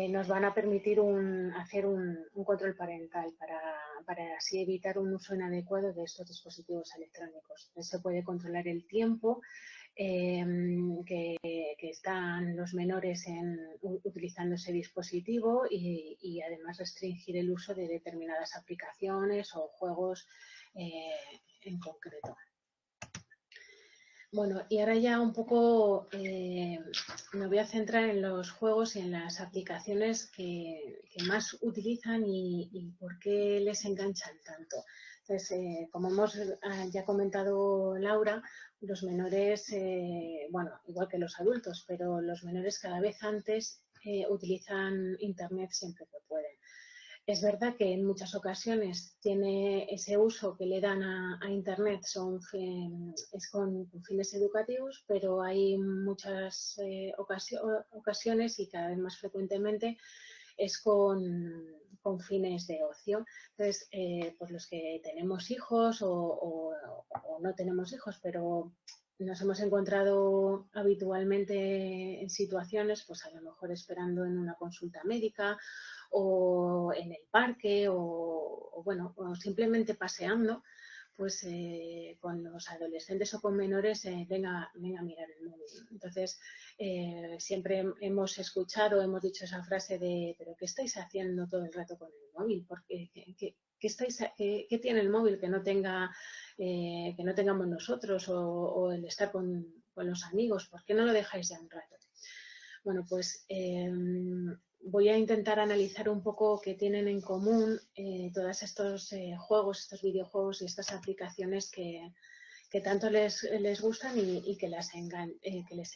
nos van a permitir hacer un control parental para así evitar un uso inadecuado de estos dispositivos electrónicos. Entonces, se puede controlar el tiempo que están los menores utilizando ese dispositivo y además restringir el uso de determinadas aplicaciones o juegos en concreto. Bueno, y ahora ya un poco me voy a centrar en los juegos y en las aplicaciones que más utilizan y por qué les enganchan tanto. Entonces, como hemos ya comentado Laura, los menores, bueno, igual que los adultos, pero los menores cada vez antes utilizan Internet siempre que pueden. Es verdad que en muchas ocasiones tiene ese uso que le dan a Internet es con fines educativos, pero hay muchas ocasiones y cada vez más frecuentemente es con fines de ocio. Entonces, pues los que tenemos hijos o no tenemos hijos, pero nos hemos encontrado habitualmente en situaciones, pues a lo mejor esperando en una consulta médica o en el parque o bueno, o simplemente paseando, pues con los adolescentes o con menores, venga a mirar el móvil. Entonces, siempre hemos escuchado, hemos dicho esa frase de, ¿pero qué estáis haciendo todo el rato con el móvil? Porque, ¿qué tiene el móvil que no tengamos nosotros o el estar con los amigos? ¿Por qué no lo dejáis ya un rato? Bueno, pues voy a intentar analizar un poco qué tienen en común todos estos juegos, estos videojuegos y estas aplicaciones que tanto les gustan y que les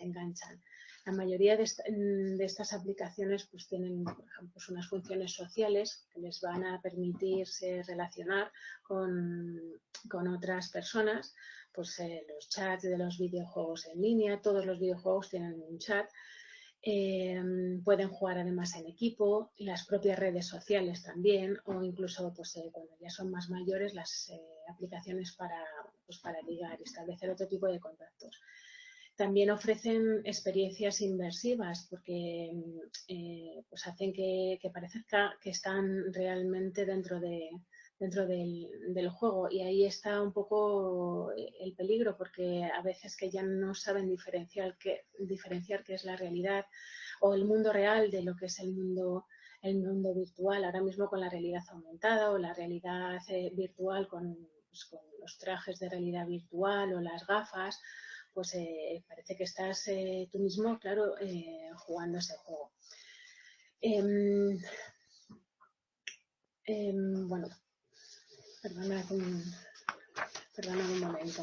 enganchan. La mayoría de estas aplicaciones pues tienen, por ejemplo, pues unas funciones sociales que les van a permitirse relacionar con otras personas, pues los chats de los videojuegos en línea, todos los videojuegos tienen un chat. Pueden jugar además en equipo, las propias redes sociales también o incluso pues, cuando ya son más mayores las aplicaciones para ligar y establecer otro tipo de contactos. También ofrecen experiencias inmersivas porque pues hacen que parezca que están realmente dentro del juego y ahí está un poco el peligro porque a veces que ya no saben diferenciar qué es la realidad o el mundo real de lo que es el mundo virtual. Ahora mismo con la realidad aumentada o la realidad virtual con los trajes de realidad virtual o las gafas, pues parece que estás tú mismo, claro, jugando ese juego. Bueno, perdonad un momento.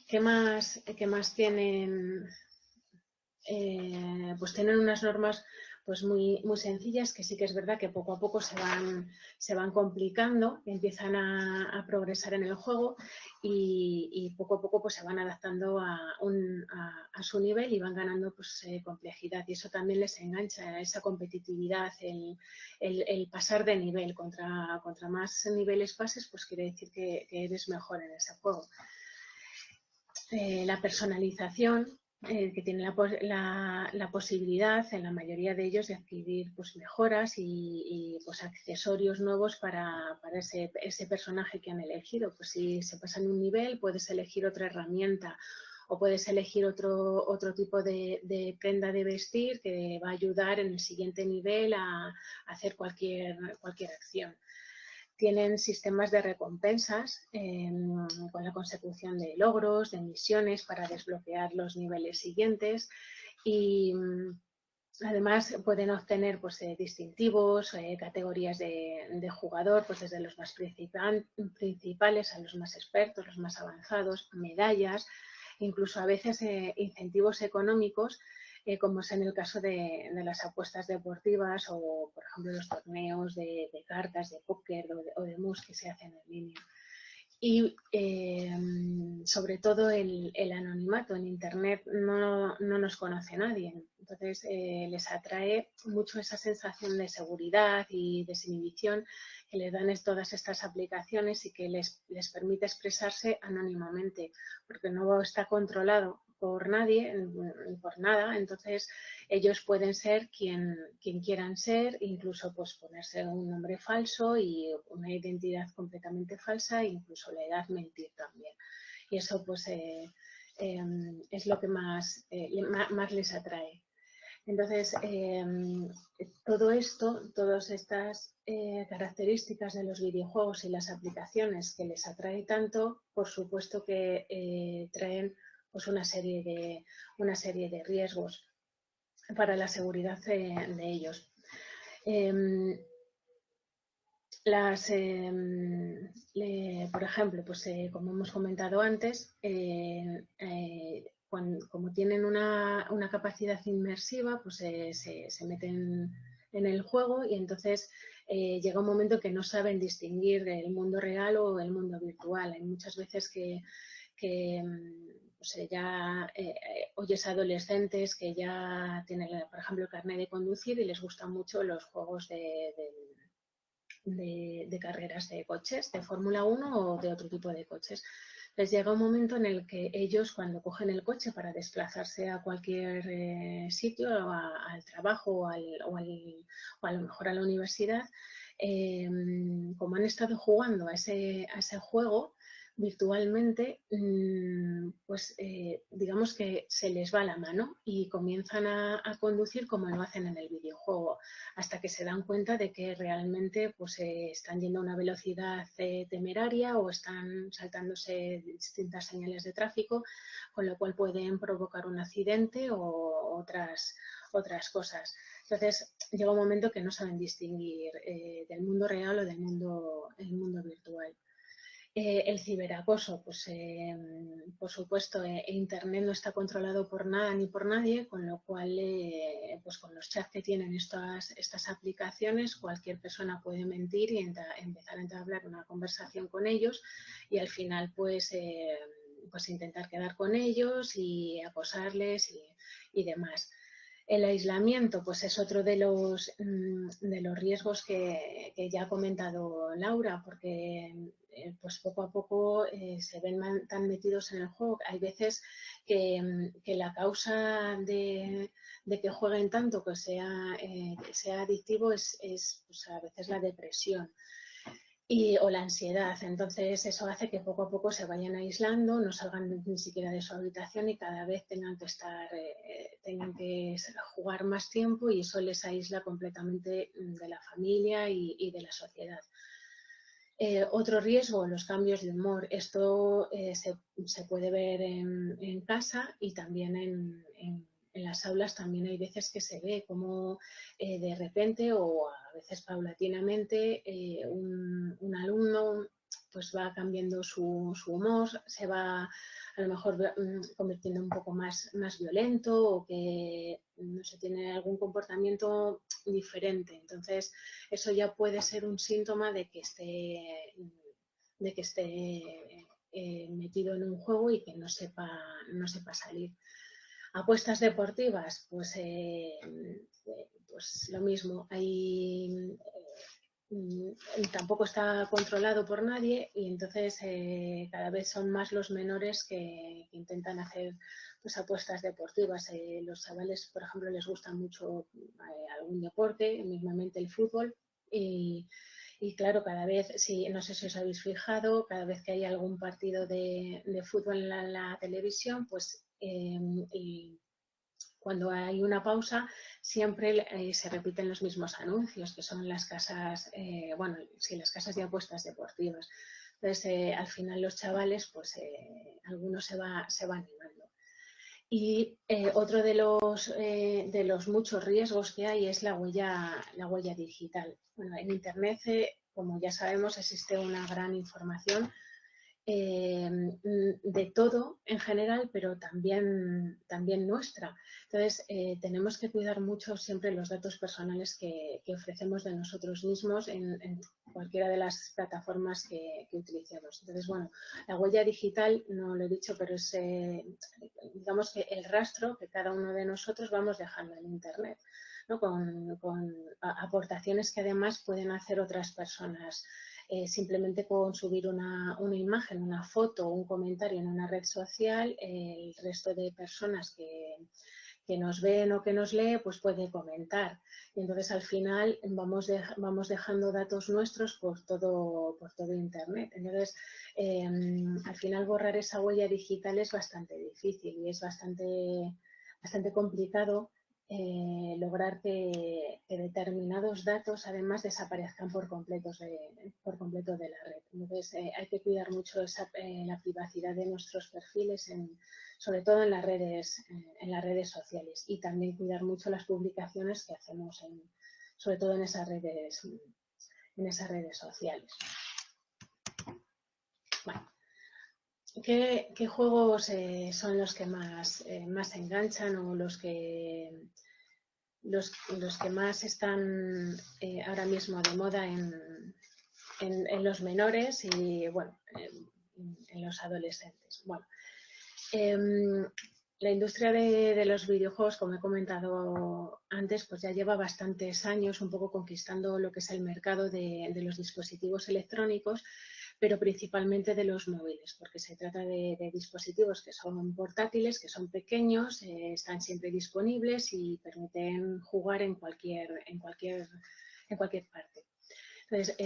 ¿Qué más tienen? Pues tienen unas normas pues muy sencillas que sí que es verdad que poco a poco se van complicando, empiezan a progresar en el juego y poco a poco pues se van adaptando a su nivel y van ganando pues complejidad y eso también les engancha, esa competitividad, el pasar de nivel, contra más niveles pases pues quiere decir que eres mejor en ese juego. La personalización, que tiene la posibilidad en la mayoría de ellos de adquirir pues, mejoras y pues, accesorios nuevos para ese personaje que han elegido. Pues si se pasan un nivel puedes elegir otra herramienta o puedes elegir otro tipo de prenda de vestir que va a ayudar en el siguiente nivel a hacer cualquier acción. tienen sistemas de recompensas con la consecución de logros, de misiones para desbloquear los niveles siguientes y además pueden obtener pues, distintivos, categorías de jugador, pues desde los más principales a los más expertos, los más avanzados, medallas, incluso a veces incentivos económicos, como es en el caso de las apuestas deportivas o, por ejemplo, los torneos de cartas, de póker o de mus que se hacen en línea. Y sobre todo el anonimato. En Internet no nos conoce nadie. Entonces les atrae mucho esa sensación de seguridad y desinhibición que les dan todas estas aplicaciones y que les permite expresarse anónimamente, porque no está controlado por nadie, por nada. Entonces ellos pueden ser quien quieran ser, incluso pues ponerse un nombre falso y una identidad completamente falsa, e incluso la edad mentir también. Y eso pues es lo que más les atrae. Entonces, todo esto, todas estas características de los videojuegos y las aplicaciones que les atrae tanto, por supuesto que traen pues una serie de riesgos para la seguridad de ellos. Por ejemplo, pues, como hemos comentado antes, como tienen una capacidad inmersiva, pues se meten en el juego y entonces llega un momento que no saben distinguir el mundo real o el mundo virtual. Hay muchas veces que ya oyes adolescentes que ya tienen, por ejemplo, el carnet de conducir y les gustan mucho los juegos de carreras de coches, de Fórmula 1 o de otro tipo de coches. Les llega un momento en el que ellos, cuando cogen el coche para desplazarse a cualquier sitio, al trabajo o a lo mejor a la universidad, como han estado jugando a ese juego virtualmente, pues digamos que se les va la mano y comienzan a conducir como lo hacen en el videojuego, hasta que se dan cuenta de que realmente pues, están yendo a una velocidad temeraria o están saltándose distintas señales de tráfico, con lo cual pueden provocar un accidente o otras cosas. Entonces, llega un momento que no saben distinguir del mundo real o del mundo virtual. El ciberacoso, pues por supuesto, Internet no está controlado por nada ni por nadie, con lo cual, pues con los chats que tienen estas aplicaciones, cualquier persona puede mentir y empezar a entablar una conversación con ellos y al final, pues intentar quedar con ellos y acosarles y demás. El aislamiento, pues es otro de los riesgos que ya ha comentado Laura, porque pues poco a poco se ven tan metidos en el juego. Hay veces que la causa de que jueguen tanto, que sea adictivo, es pues a veces la depresión. O la ansiedad. Entonces eso hace que poco a poco se vayan aislando, no salgan ni siquiera de su habitación y cada vez tengan que jugar más tiempo y eso les aísla completamente de la familia y de la sociedad. Otro riesgo, los cambios de humor. Esto se puede ver en casa y también en las aulas también hay veces que se ve como de repente o a veces paulatinamente un alumno pues va cambiando su humor, se va a lo mejor convirtiendo un poco más violento o que no sé, tiene algún comportamiento diferente. Entonces, eso ya puede ser un síntoma de que esté metido en un juego y que no sepa salir. Apuestas deportivas, pues lo mismo. Tampoco está controlado por nadie y entonces cada vez son más los menores que intentan hacer pues, apuestas deportivas. Los chavales, por ejemplo, les gusta mucho algún deporte, mismamente el fútbol y claro, cada vez, no sé si os habéis fijado, cada vez que hay algún partido de fútbol en la televisión, pues Cuando hay una pausa, siempre se repiten los mismos anuncios, que son las casas, bueno, sí, las casas de apuestas deportivas. Entonces, al final los chavales, pues algunos se va animando. Y otro de los muchos riesgos que hay es la huella digital. Bueno, en Internet, como ya sabemos, existe una gran información de todo en general, pero también nuestra. Entonces, tenemos que cuidar mucho siempre los datos personales que ofrecemos de nosotros mismos en cualquiera de las plataformas que utilicemos. Entonces, bueno, la huella digital, no lo he dicho, pero es, digamos que el rastro que cada uno de nosotros vamos dejando en Internet, ¿no? Con aportaciones que además pueden hacer otras personas. Simplemente con subir una imagen, una foto o un comentario en una red social, el resto de personas que nos ven o que nos lee, pues puede comentar. Y entonces al final vamos dejando datos nuestros por todo Internet. Entonces, al final borrar esa huella digital es bastante difícil y es bastante complicado lograr que determinados datos además desaparezcan por completo de la red. Entonces hay que cuidar mucho la privacidad de nuestros perfiles, sobre todo en las redes sociales, y también cuidar mucho las publicaciones que hacemos sobre todo en esas redes sociales. Bueno. ¿Qué juegos son los que más enganchan o los que más están ahora mismo de moda en los menores y, bueno, en los adolescentes? Bueno, la industria de los videojuegos, como he comentado antes, pues ya lleva bastantes años un poco conquistando lo que es el mercado de los dispositivos electrónicos, pero principalmente de los móviles, porque se trata de dispositivos que son portátiles, que son pequeños, están siempre disponibles y permiten jugar en cualquier parte. Entonces,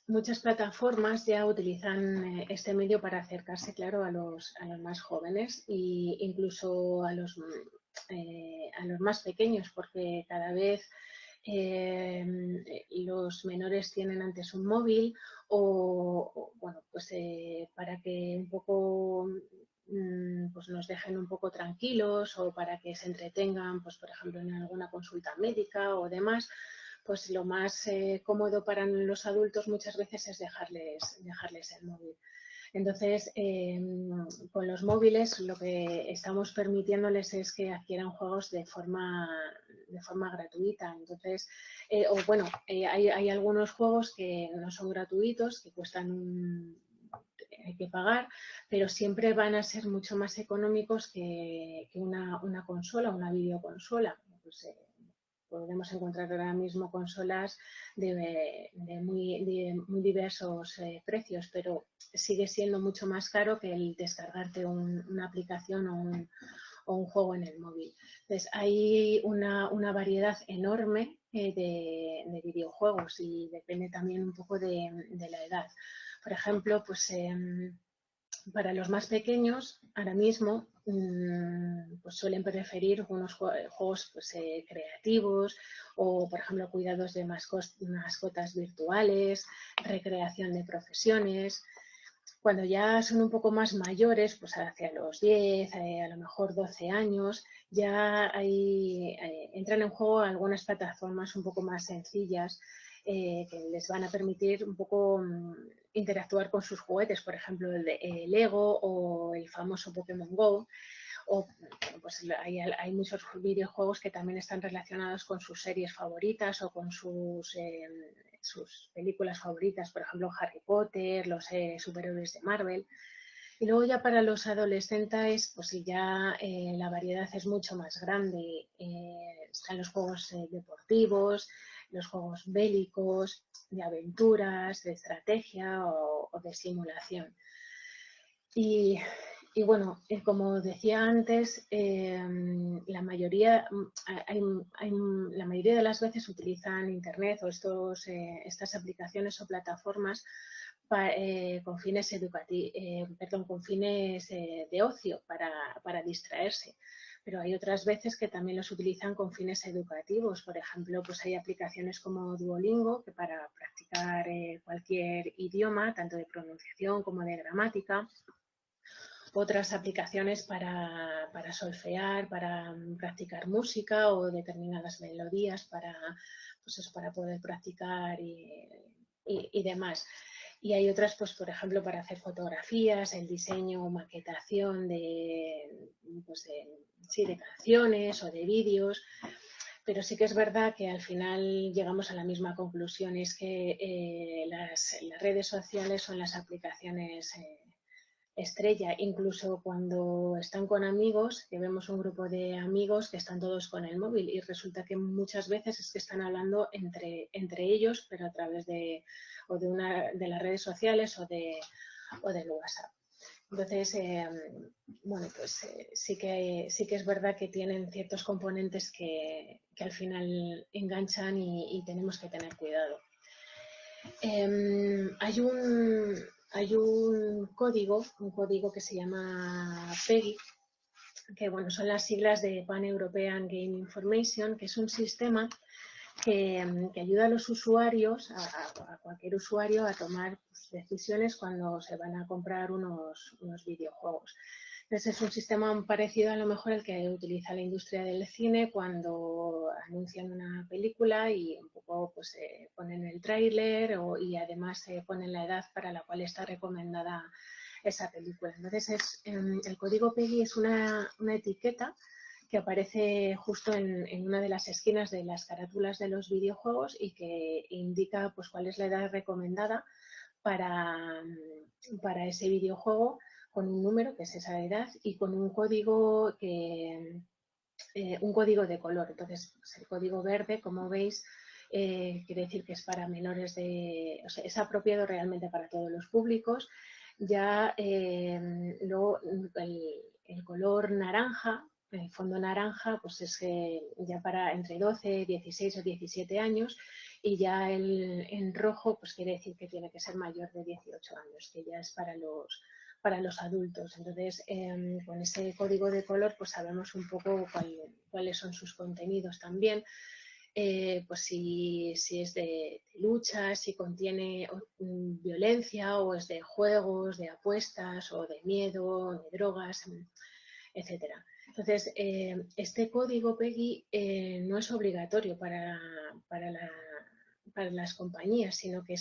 muchas plataformas ya utilizan este medio para acercarse, claro, a los más jóvenes e incluso a los más pequeños, porque cada vez los menores tienen antes un móvil bueno, pues para que un poco pues nos dejen un poco tranquilos o para que se entretengan, pues por ejemplo en alguna consulta médica o demás, pues lo más cómodo para los adultos muchas veces es dejarles el móvil. Entonces, con los móviles lo que estamos permitiéndoles es que adquieran juegos de forma gratuita. Entonces, hay algunos juegos que no son gratuitos, que hay que pagar, pero siempre van a ser mucho más económicos que una consola, una videoconsola. Pues, podemos encontrar ahora mismo consolas de muy diversos precios, pero sigue siendo mucho más caro que el descargarte una aplicación o un juego en el móvil. Entonces, hay una variedad enorme de videojuegos y depende también un poco de la edad. Por ejemplo, pues para los más pequeños, ahora mismo, pues suelen preferir unos juegos pues, creativos o, por ejemplo, cuidados de mascotas virtuales, recreación de profesiones. Cuando ya son un poco más mayores, pues hacia los 10, a lo mejor 12 años, ya entran en juego algunas plataformas un poco más sencillas que les van a permitir un poco interactuar con sus juguetes, por ejemplo el Lego o el famoso Pokémon Go, o pues hay muchos videojuegos que también están relacionados con sus series favoritas o con sus películas favoritas, por ejemplo Harry Potter, los superhéroes de Marvel. Y luego ya para los adolescentes, pues ya la variedad es mucho más grande. Están los juegos deportivos, los juegos bélicos, de aventuras, de estrategia o de simulación. Y bueno, como decía antes, la mayoría de las veces utilizan Internet o estas aplicaciones o plataformas con fines de ocio, para distraerse. pero hay otras veces que también los utilizan con fines educativos. Por ejemplo, pues hay aplicaciones como Duolingo, que para practicar cualquier idioma, tanto de pronunciación como de gramática. Otras aplicaciones para solfear, para practicar música o determinadas melodías pues para poder practicar y demás. Y hay otras, pues por ejemplo, para hacer fotografías, el diseño o maquetación pues de canciones o de vídeos. Pero sí que es verdad que al final llegamos a la misma conclusión, es que las redes sociales son las aplicaciones estrella, incluso cuando están con amigos, que vemos un grupo de amigos que están todos con el móvil y resulta que muchas veces es que están hablando entre ellos, pero a través de las redes sociales o del WhatsApp. Entonces, bueno, pues sí que es verdad que tienen ciertos componentes que al final enganchan y tenemos que tener cuidado. Hay un código que se llama PEGI, que bueno, son las siglas de Pan-European Game Information, que es un sistema que ayuda a los usuarios, a cualquier usuario, a tomar pues, decisiones cuando se van a comprar unos videojuegos. Entonces es un sistema parecido a lo mejor al que utiliza la industria del cine cuando anuncian una película y un poco pues ponen el tráiler y además ponen la edad para la cual está recomendada esa película. Entonces el código PEGI es una etiqueta que aparece justo en una de las esquinas de las carátulas de los videojuegos y que indica pues cuál es la edad recomendada para ese videojuego, con un número, que es esa edad, y con un código de color. Entonces, pues el código verde, como veis, quiere decir que es para menores o sea, es apropiado realmente para todos los públicos. Ya luego el color naranja, el fondo naranja, pues es ya para entre 12, 16 o 17 años, y ya en rojo pues quiere decir que tiene que ser mayor de 18 años, que ya es para los adultos. Entonces, con ese código de color pues sabemos un poco cuáles son sus contenidos también. Pues si es de lucha, si contiene violencia o es de juegos, de apuestas o de miedo, de drogas, etcétera. Entonces, este código PEGI no es obligatorio para las compañías, sino que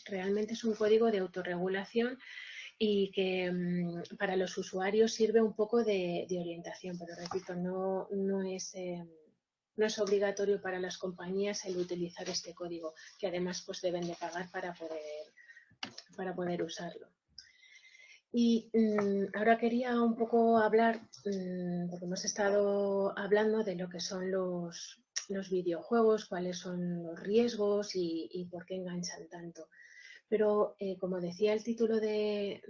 realmente es un código de autorregulación y que para los usuarios sirve un poco de orientación, pero repito, no es obligatorio para las compañías el utilizar este código, que además pues deben de pagar para poder usarlo. Y ahora quería un poco hablar, porque hemos estado hablando de lo que son los videojuegos, cuáles son los riesgos y por qué enganchan tanto. Pero, como decía el título de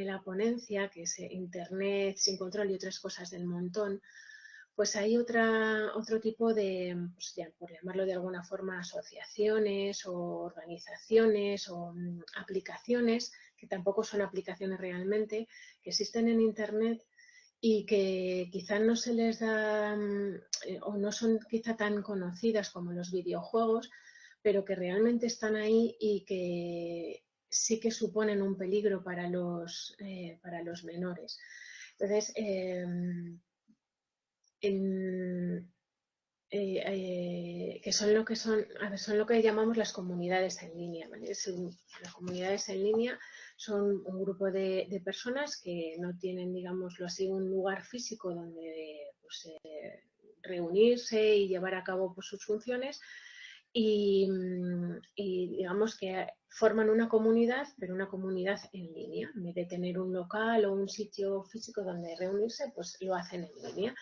la ponencia, que es Internet sin control y otras cosas del montón, pues hay otro tipo de, pues ya, por llamarlo de alguna forma, asociaciones o organizaciones o aplicaciones, que tampoco son aplicaciones realmente, que existen en Internet y que quizá no se les da o no son quizá tan conocidas como los videojuegos, pero que realmente están ahí y que sí que suponen un peligro para los menores. Entonces, que son lo que llamamos las comunidades en línea, ¿vale? Las comunidades en línea son un grupo de personas que no tienen, digámoslo así, un lugar físico donde pues, reunirse y llevar a cabo pues, sus funciones y digamos que forman una comunidad, pero una comunidad en línea. En vez de tener un local o un sitio físico donde reunirse, pues lo hacen en línea.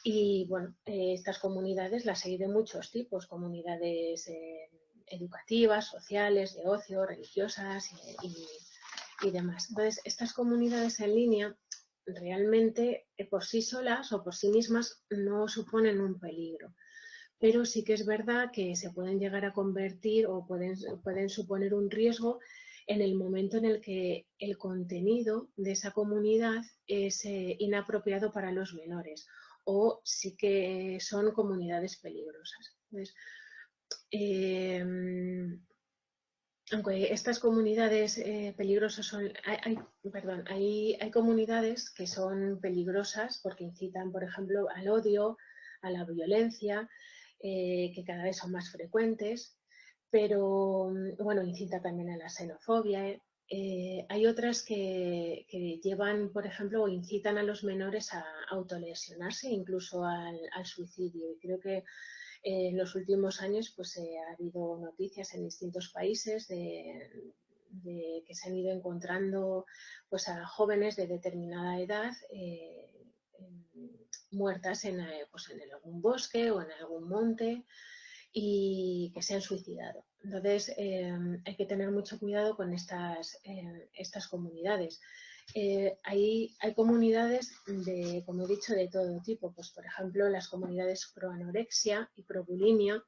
Y bueno, estas comunidades las hay de muchos tipos, comunidades educativas, sociales, de ocio, religiosas y demás. Entonces, estas comunidades en línea realmente por sí solas o por sí mismas no suponen un peligro, pero sí que es verdad que se pueden llegar a convertir o pueden suponer un riesgo en el momento en el que el contenido de esa comunidad es inapropiado para los menores o sí que son comunidades peligrosas. Entonces, aunque estas comunidades peligrosas son, hay comunidades que son peligrosas porque incitan, por ejemplo, al odio, a la violencia, que cada vez son más frecuentes, pero bueno, incita también a la xenofobia. Hay otras que llevan, por ejemplo, o incitan a los menores a autolesionarse, incluso al suicidio. Y creo que en los últimos años pues, ha habido noticias en distintos países de que se han ido encontrando pues, a jóvenes de determinada edad muertas pues, en algún bosque o en algún monte y que se han suicidado. Entonces, hay que tener mucho cuidado con estas comunidades. Hay comunidades de, como he dicho, de todo tipo. Pues, por ejemplo, las comunidades pro anorexia y pro bulimia,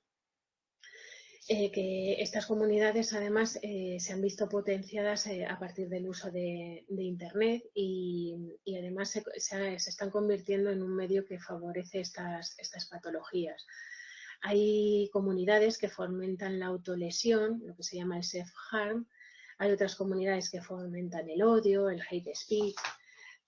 que estas comunidades además se han visto potenciadas a partir del uso de Internet y además se están convirtiendo en un medio que favorece estas patologías. Hay comunidades que fomentan la autolesión, lo que se llama el self-harm. Hay otras comunidades que fomentan el odio, el hate speech.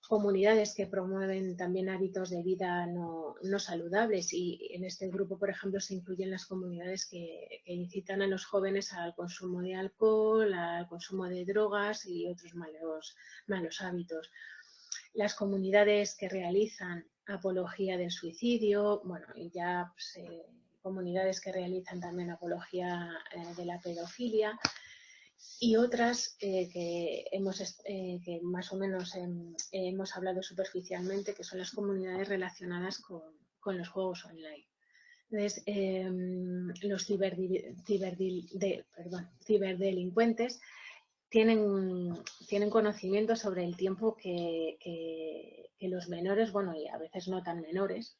Comunidades que promueven también hábitos de vida no saludables y en este grupo, por ejemplo, se incluyen las comunidades que incitan a los jóvenes al consumo de alcohol, al consumo de drogas y otros malos hábitos. Las comunidades que realizan apología del suicidio, bueno, y ya pues, comunidades que realizan también apología de la pedofilia y otras que más o menos hemos hablado superficialmente, que son las comunidades relacionadas con los juegos online. Entonces, los ciberdelincuentes tienen conocimiento sobre el tiempo que los menores, bueno, y a veces no tan menores,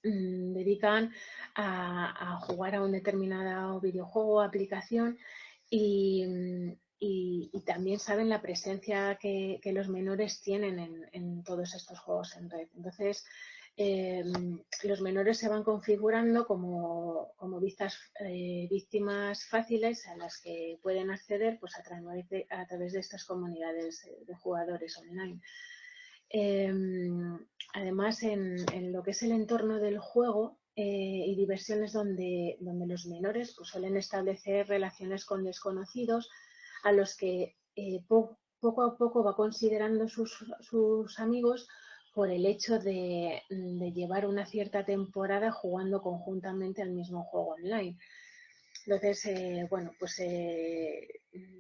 dedican a jugar a un determinado videojuego o aplicación y también saben la presencia que los menores tienen en todos estos juegos en red. Entonces, los menores se van configurando como víctimas fáciles a las que pueden acceder pues, a través de estas comunidades de jugadores online. Además, en lo que es el entorno del juego y diversiones donde los menores pues, suelen establecer relaciones con desconocidos a los que poco a poco va considerando sus amigos por el hecho de llevar una cierta temporada jugando conjuntamente al mismo juego online. Entonces, bueno, pues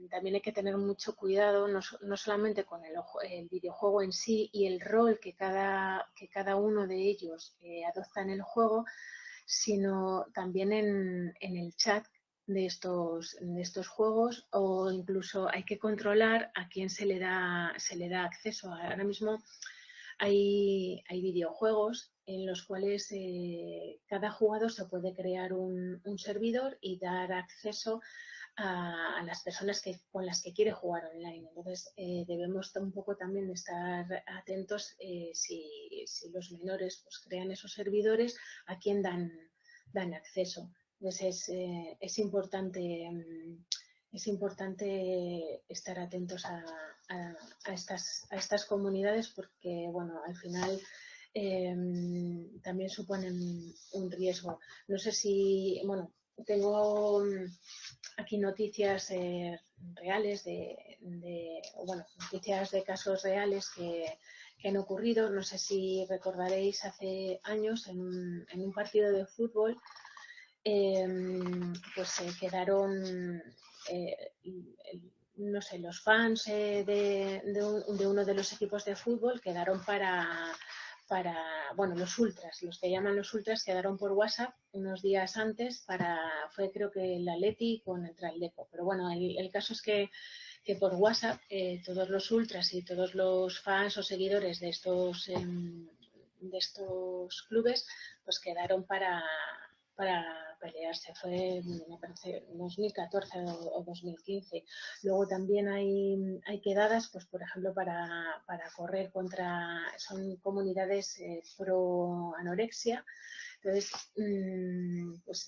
también hay que tener mucho cuidado, no solamente con el videojuego en sí y el rol que cada uno de ellos adopta en el juego, sino también en el chat de estos juegos o incluso hay que controlar a quién se le da acceso. Ahora mismo hay videojuegos en los cuales cada jugador se puede crear un servidor y dar acceso a las personas con las que quiere jugar online. Entonces, debemos un poco también estar atentos si los menores pues, crean esos servidores, a quién dan acceso. Entonces, es importante estar atentos a estas comunidades porque, bueno, al final también suponen un riesgo. No sé si, bueno, tengo aquí noticias reales noticias de casos reales que han ocurrido. No sé si recordaréis hace años en un partido de fútbol pues quedaron no sé, los fans de uno de los equipos de fútbol quedaron bueno, los ultras, los que llaman los ultras quedaron por WhatsApp unos días antes fue creo que el Atleti contra el Depor, pero bueno, el caso es que por WhatsApp todos los ultras y todos los fans o seguidores de estos clubes pues quedaron para pelearse. Fue, me parece, 2014 o 2015. Luego también hay quedadas, pues por ejemplo, para correr contra, son comunidades pro anorexia. Entonces, pues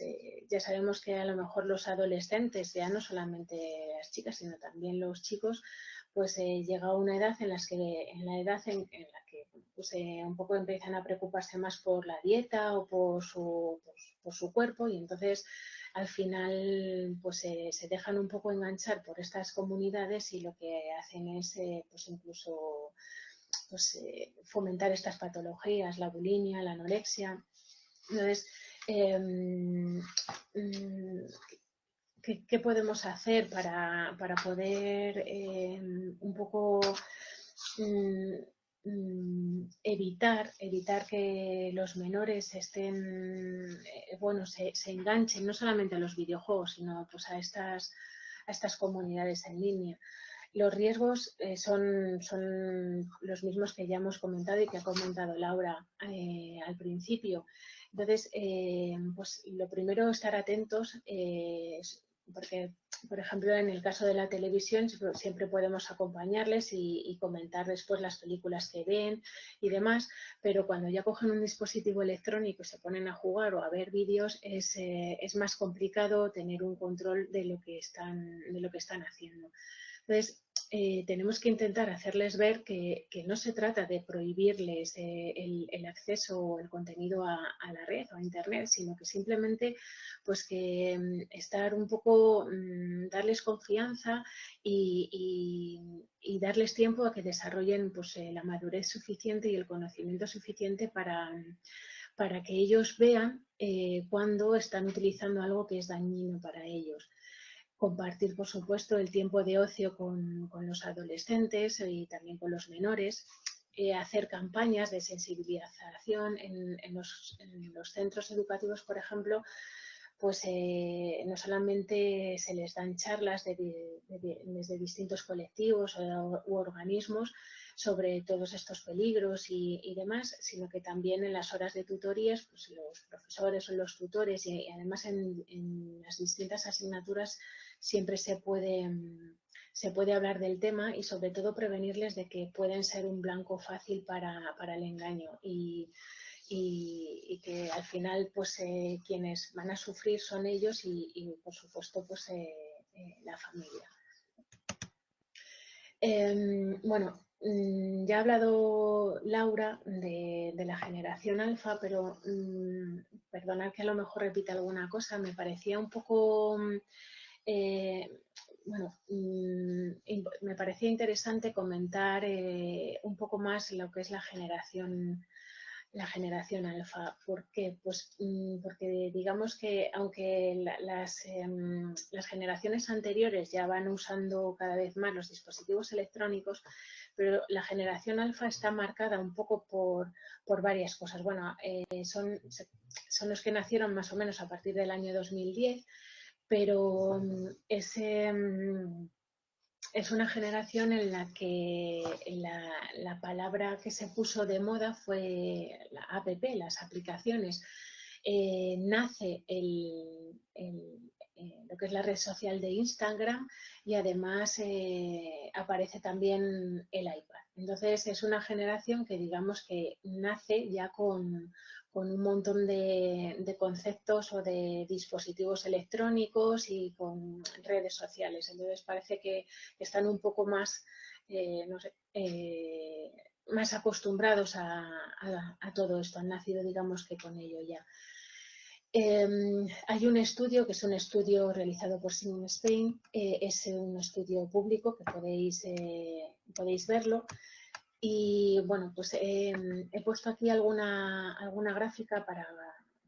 ya sabemos que a lo mejor los adolescentes, ya no solamente las chicas, sino también los chicos, pues llega a una edad en la que pues, un poco empiezan a preocuparse más por la dieta o por su cuerpo, y entonces al final pues se dejan un poco enganchar por estas comunidades, y lo que hacen es pues incluso pues, fomentar estas patologías, la bulimia, la anorexia. Entonces, ¿qué podemos hacer para poder un poco evitar que los menores estén, bueno, se enganchen no solamente a los videojuegos, sino pues a estas comunidades en línea? Los riesgos son los mismos que ya hemos comentado y que ha comentado Laura al principio. Entonces, pues lo primero, estar atentos, porque, por ejemplo, en el caso de la televisión siempre podemos acompañarles y comentar después las películas que ven y demás, pero cuando ya cogen un dispositivo electrónico y se ponen a jugar o a ver vídeos, es más complicado tener un control de lo que están haciendo. Entonces, tenemos que intentar hacerles ver que no se trata de prohibirles el acceso o el contenido a la red o a Internet, sino que simplemente pues que estar un poco, darles confianza y darles tiempo a que desarrollen pues, la madurez suficiente y el conocimiento suficiente para que ellos vean cuando están utilizando algo que es dañino para ellos. Compartir, por supuesto, el tiempo de ocio con los adolescentes y también con los menores. Hacer campañas de sensibilización en los centros educativos, por ejemplo, pues no solamente se les dan charlas desde distintos colectivos u organismos sobre todos estos peligros y demás, sino que también en las horas de tutorías, pues los profesores o los tutores y además en las distintas asignaturas siempre se puede hablar del tema y sobre todo prevenirles de que pueden ser un blanco fácil para el engaño y que al final pues quienes van a sufrir son ellos y por supuesto pues la familia. Bueno, ya ha hablado Laura de la generación alfa, pero perdonad que a lo mejor repita alguna cosa, me parecía un poco bueno, me parecía interesante comentar un poco más lo que es la generación alfa. ¿Por qué? Pues porque digamos que aunque las generaciones anteriores ya van usando cada vez más los dispositivos electrónicos, pero la generación alfa está marcada un poco por varias cosas. Bueno, son los que nacieron más o menos a partir del año 2010, pero es una generación en la que la palabra que se puso de moda fue la app, las aplicaciones. Nace lo que es la red social de Instagram y además aparece también el iPad. Entonces es una generación que digamos que nace ya con un montón de conceptos o de dispositivos electrónicos y con redes sociales. Entonces parece que están un poco más, no sé, más acostumbrados a todo esto. Han nacido, digamos, que con ello ya. Hay un estudio que es un estudio realizado por Simon Spain, es un estudio público que podéis verlo. Y bueno, pues he puesto aquí alguna gráfica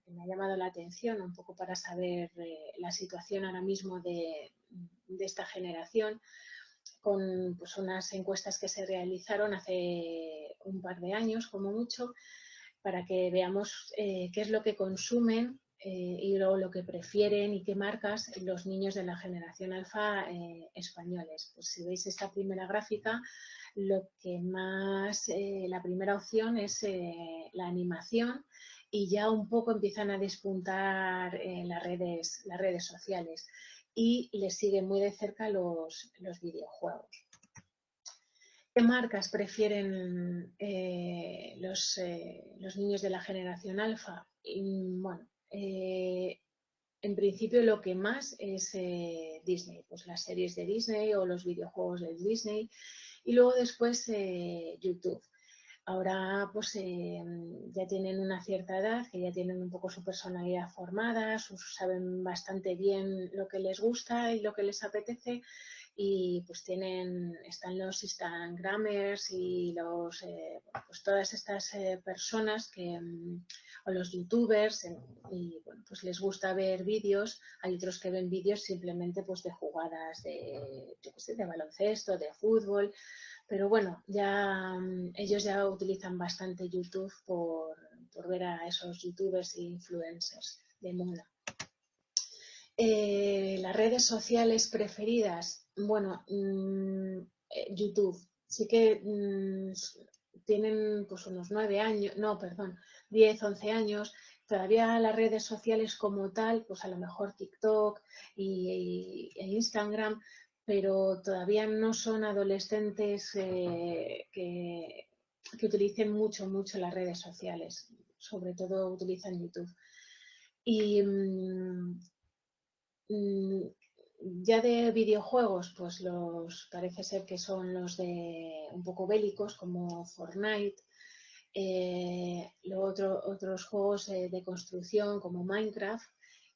que me ha llamado la atención, un poco para saber la situación ahora mismo de esta generación, con pues, unas encuestas que se realizaron hace un par de años, como mucho, para que veamos qué es lo que consumen y luego lo que prefieren y qué marcas los niños de la generación alfa españoles. Pues si veis esta primera gráfica, lo que más, la primera opción es la animación y ya un poco empiezan a despuntar las redes sociales y les siguen muy de cerca los videojuegos. ¿Qué marcas prefieren los niños de la generación alfa? Bueno, en principio lo que más es Disney, pues las series de Disney o los videojuegos de Disney, y luego después YouTube. Ahora pues ya tienen una cierta edad, que ya tienen un poco su personalidad formada, saben bastante bien lo que les gusta y lo que les apetece, y pues están los Instagramers y pues todas estas personas o los youtubers, y bueno, pues les gusta ver vídeos. Hay otros que ven vídeos simplemente pues de jugadas de baloncesto, de fútbol, pero bueno, ellos ya utilizan bastante YouTube por ver a esos youtubers e influencers de moda. Las redes sociales preferidas, bueno, YouTube. Sí que tienen pues unos 9 años, no, perdón, 10, 11 años. Todavía las redes sociales como tal, pues a lo mejor TikTok e Instagram, pero todavía no son adolescentes que utilicen mucho las redes sociales. Sobre todo utilizan YouTube. Y ya de videojuegos, pues parece ser que son los de un poco bélicos, como Fortnite. Luego otros juegos de construcción como Minecraft,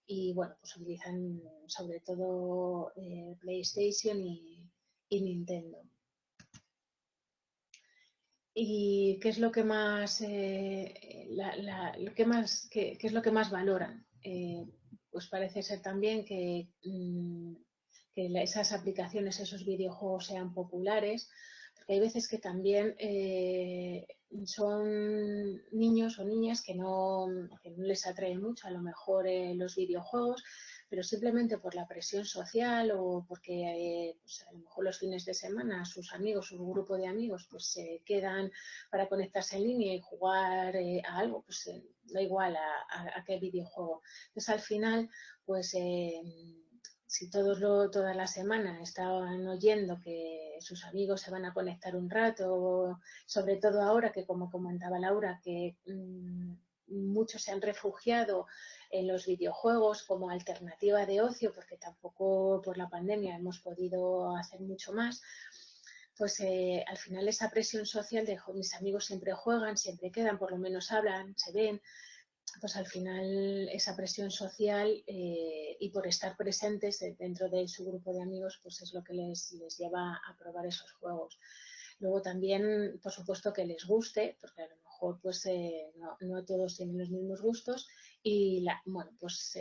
y bueno, pues utilizan sobre todo PlayStation y Nintendo. ¿Y qué es lo que más, qué es lo que más valoran? Pues parece ser también que esas aplicaciones, esos videojuegos sean populares, porque hay veces que también son niños o niñas que no les atrae mucho a lo mejor los videojuegos, pero simplemente por la presión social o porque pues a lo mejor los fines de semana sus amigos, su grupo de amigos, pues se quedan para conectarse en línea y jugar a algo, pues da igual a qué videojuego. Entonces al final, pues si toda la semana estaban oyendo que sus amigos se van a conectar un rato, sobre todo ahora que, como comentaba Laura, que muchos se han refugiado en los videojuegos como alternativa de ocio, porque tampoco por la pandemia hemos podido hacer mucho más, pues al final esa presión social de mis amigos siempre juegan, siempre quedan, por lo menos hablan, se ven, pues al final esa presión social y por estar presentes dentro de su grupo de amigos, pues es lo que les lleva a probar esos juegos. Luego también, por supuesto, que les guste, porque a lo mejor pues no todos tienen los mismos gustos, y bueno, pues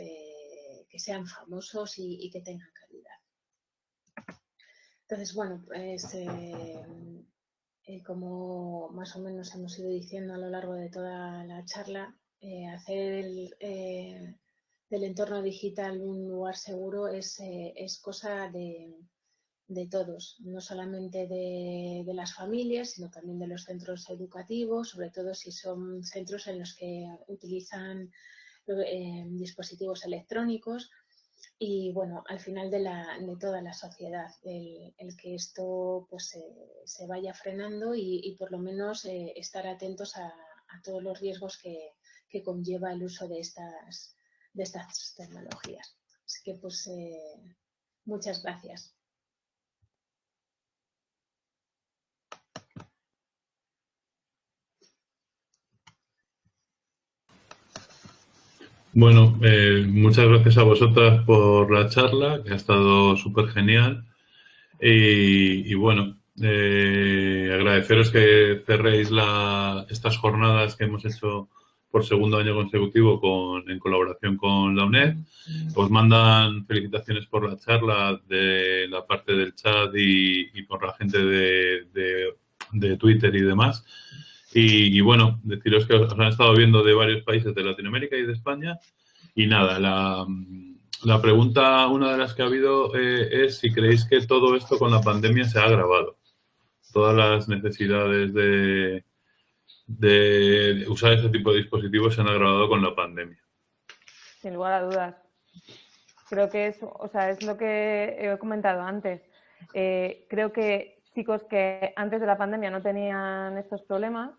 que sean famosos y que tengan calidad. Entonces, bueno, pues como más o menos hemos ido diciendo a lo largo de toda la charla, hacer del entorno digital un lugar seguro es cosa de todos, no solamente de las familias, sino también de los centros educativos, sobre todo si son centros en los que utilizan dispositivos electrónicos, y bueno, al final de toda la sociedad, el que esto pues se vaya frenando y por lo menos estar atentos a todos los riesgos que conlleva el uso de estas tecnologías. Así que pues muchas gracias. Bueno, muchas gracias a vosotras por la charla, que ha estado súper genial. Y bueno, agradeceros que cerréis estas jornadas que hemos hecho por segundo año consecutivo en colaboración con la UNED. Os mandan felicitaciones por la charla de la parte del chat y por la gente de Twitter y demás. Y bueno, deciros que os han estado viendo de varios países de Latinoamérica y de España. Y nada, la pregunta, una de las que ha habido, es si creéis que todo esto con la pandemia se ha agravado. Todas las necesidades de usar este tipo de dispositivos se han agravado con la pandemia. Sin lugar a dudas. Creo que es lo que he comentado antes. Creo que chicos que antes de la pandemia no tenían estos problemas,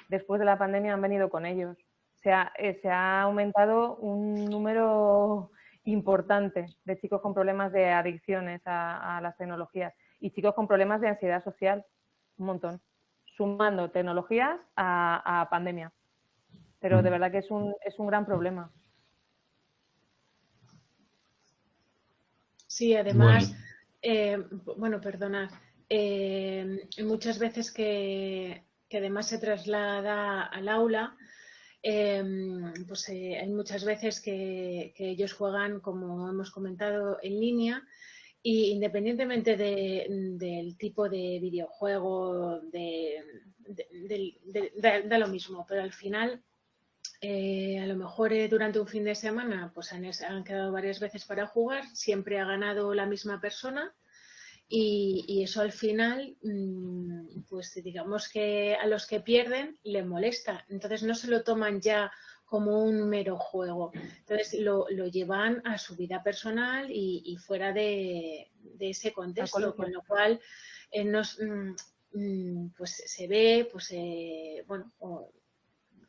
después de la pandemia han venido con ellos. Se ha aumentado un número importante de chicos con problemas de adicciones a las tecnologías y chicos con problemas de ansiedad social, un montón, sumando tecnologías a pandemia. Pero de verdad que es un gran problema. Sí, además, perdonad, muchas veces que además se traslada al aula, hay muchas veces que ellos juegan, como hemos comentado, en línea y independientemente del tipo de videojuego, da lo mismo, pero al final a lo mejor durante un fin de semana pues han quedado varias veces para jugar, siempre ha ganado la misma persona y eso al final, pues digamos que a los que pierden les molesta. Entonces no se lo toman ya como un mero juego. Entonces lo llevan a su vida personal y fuera de ese contexto, con lo cual pues se ve, pues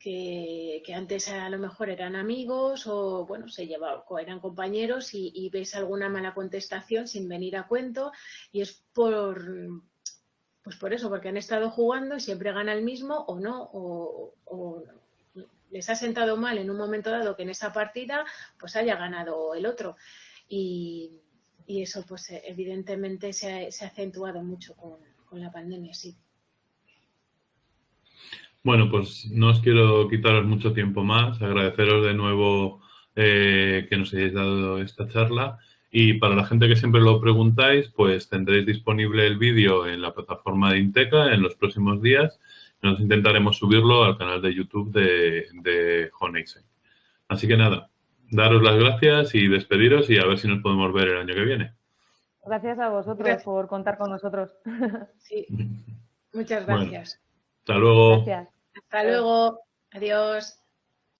que antes a lo mejor eran amigos o bueno, eran compañeros y ves alguna mala contestación sin venir a cuento y es pues por eso, porque han estado jugando y siempre gana el mismo o no, o les ha sentado mal en un momento dado que en esa partida pues haya ganado el otro y eso pues evidentemente se ha acentuado mucho con la pandemia, sí. Bueno, pues no os quiero quitaros mucho tiempo más. Agradeceros de nuevo que nos hayáis dado esta charla. Y para la gente que siempre lo preguntáis, pues tendréis disponible el vídeo en la plataforma de Inteca en los próximos días. Nos intentaremos subirlo al canal de YouTube de Honeyside. Así que nada, daros las gracias y despediros y a ver si nos podemos ver el año que viene. Gracias a vosotros por contar con nosotros. Sí, muchas Bueno, gracias. hasta luego. Gracias. Hasta luego. Adiós.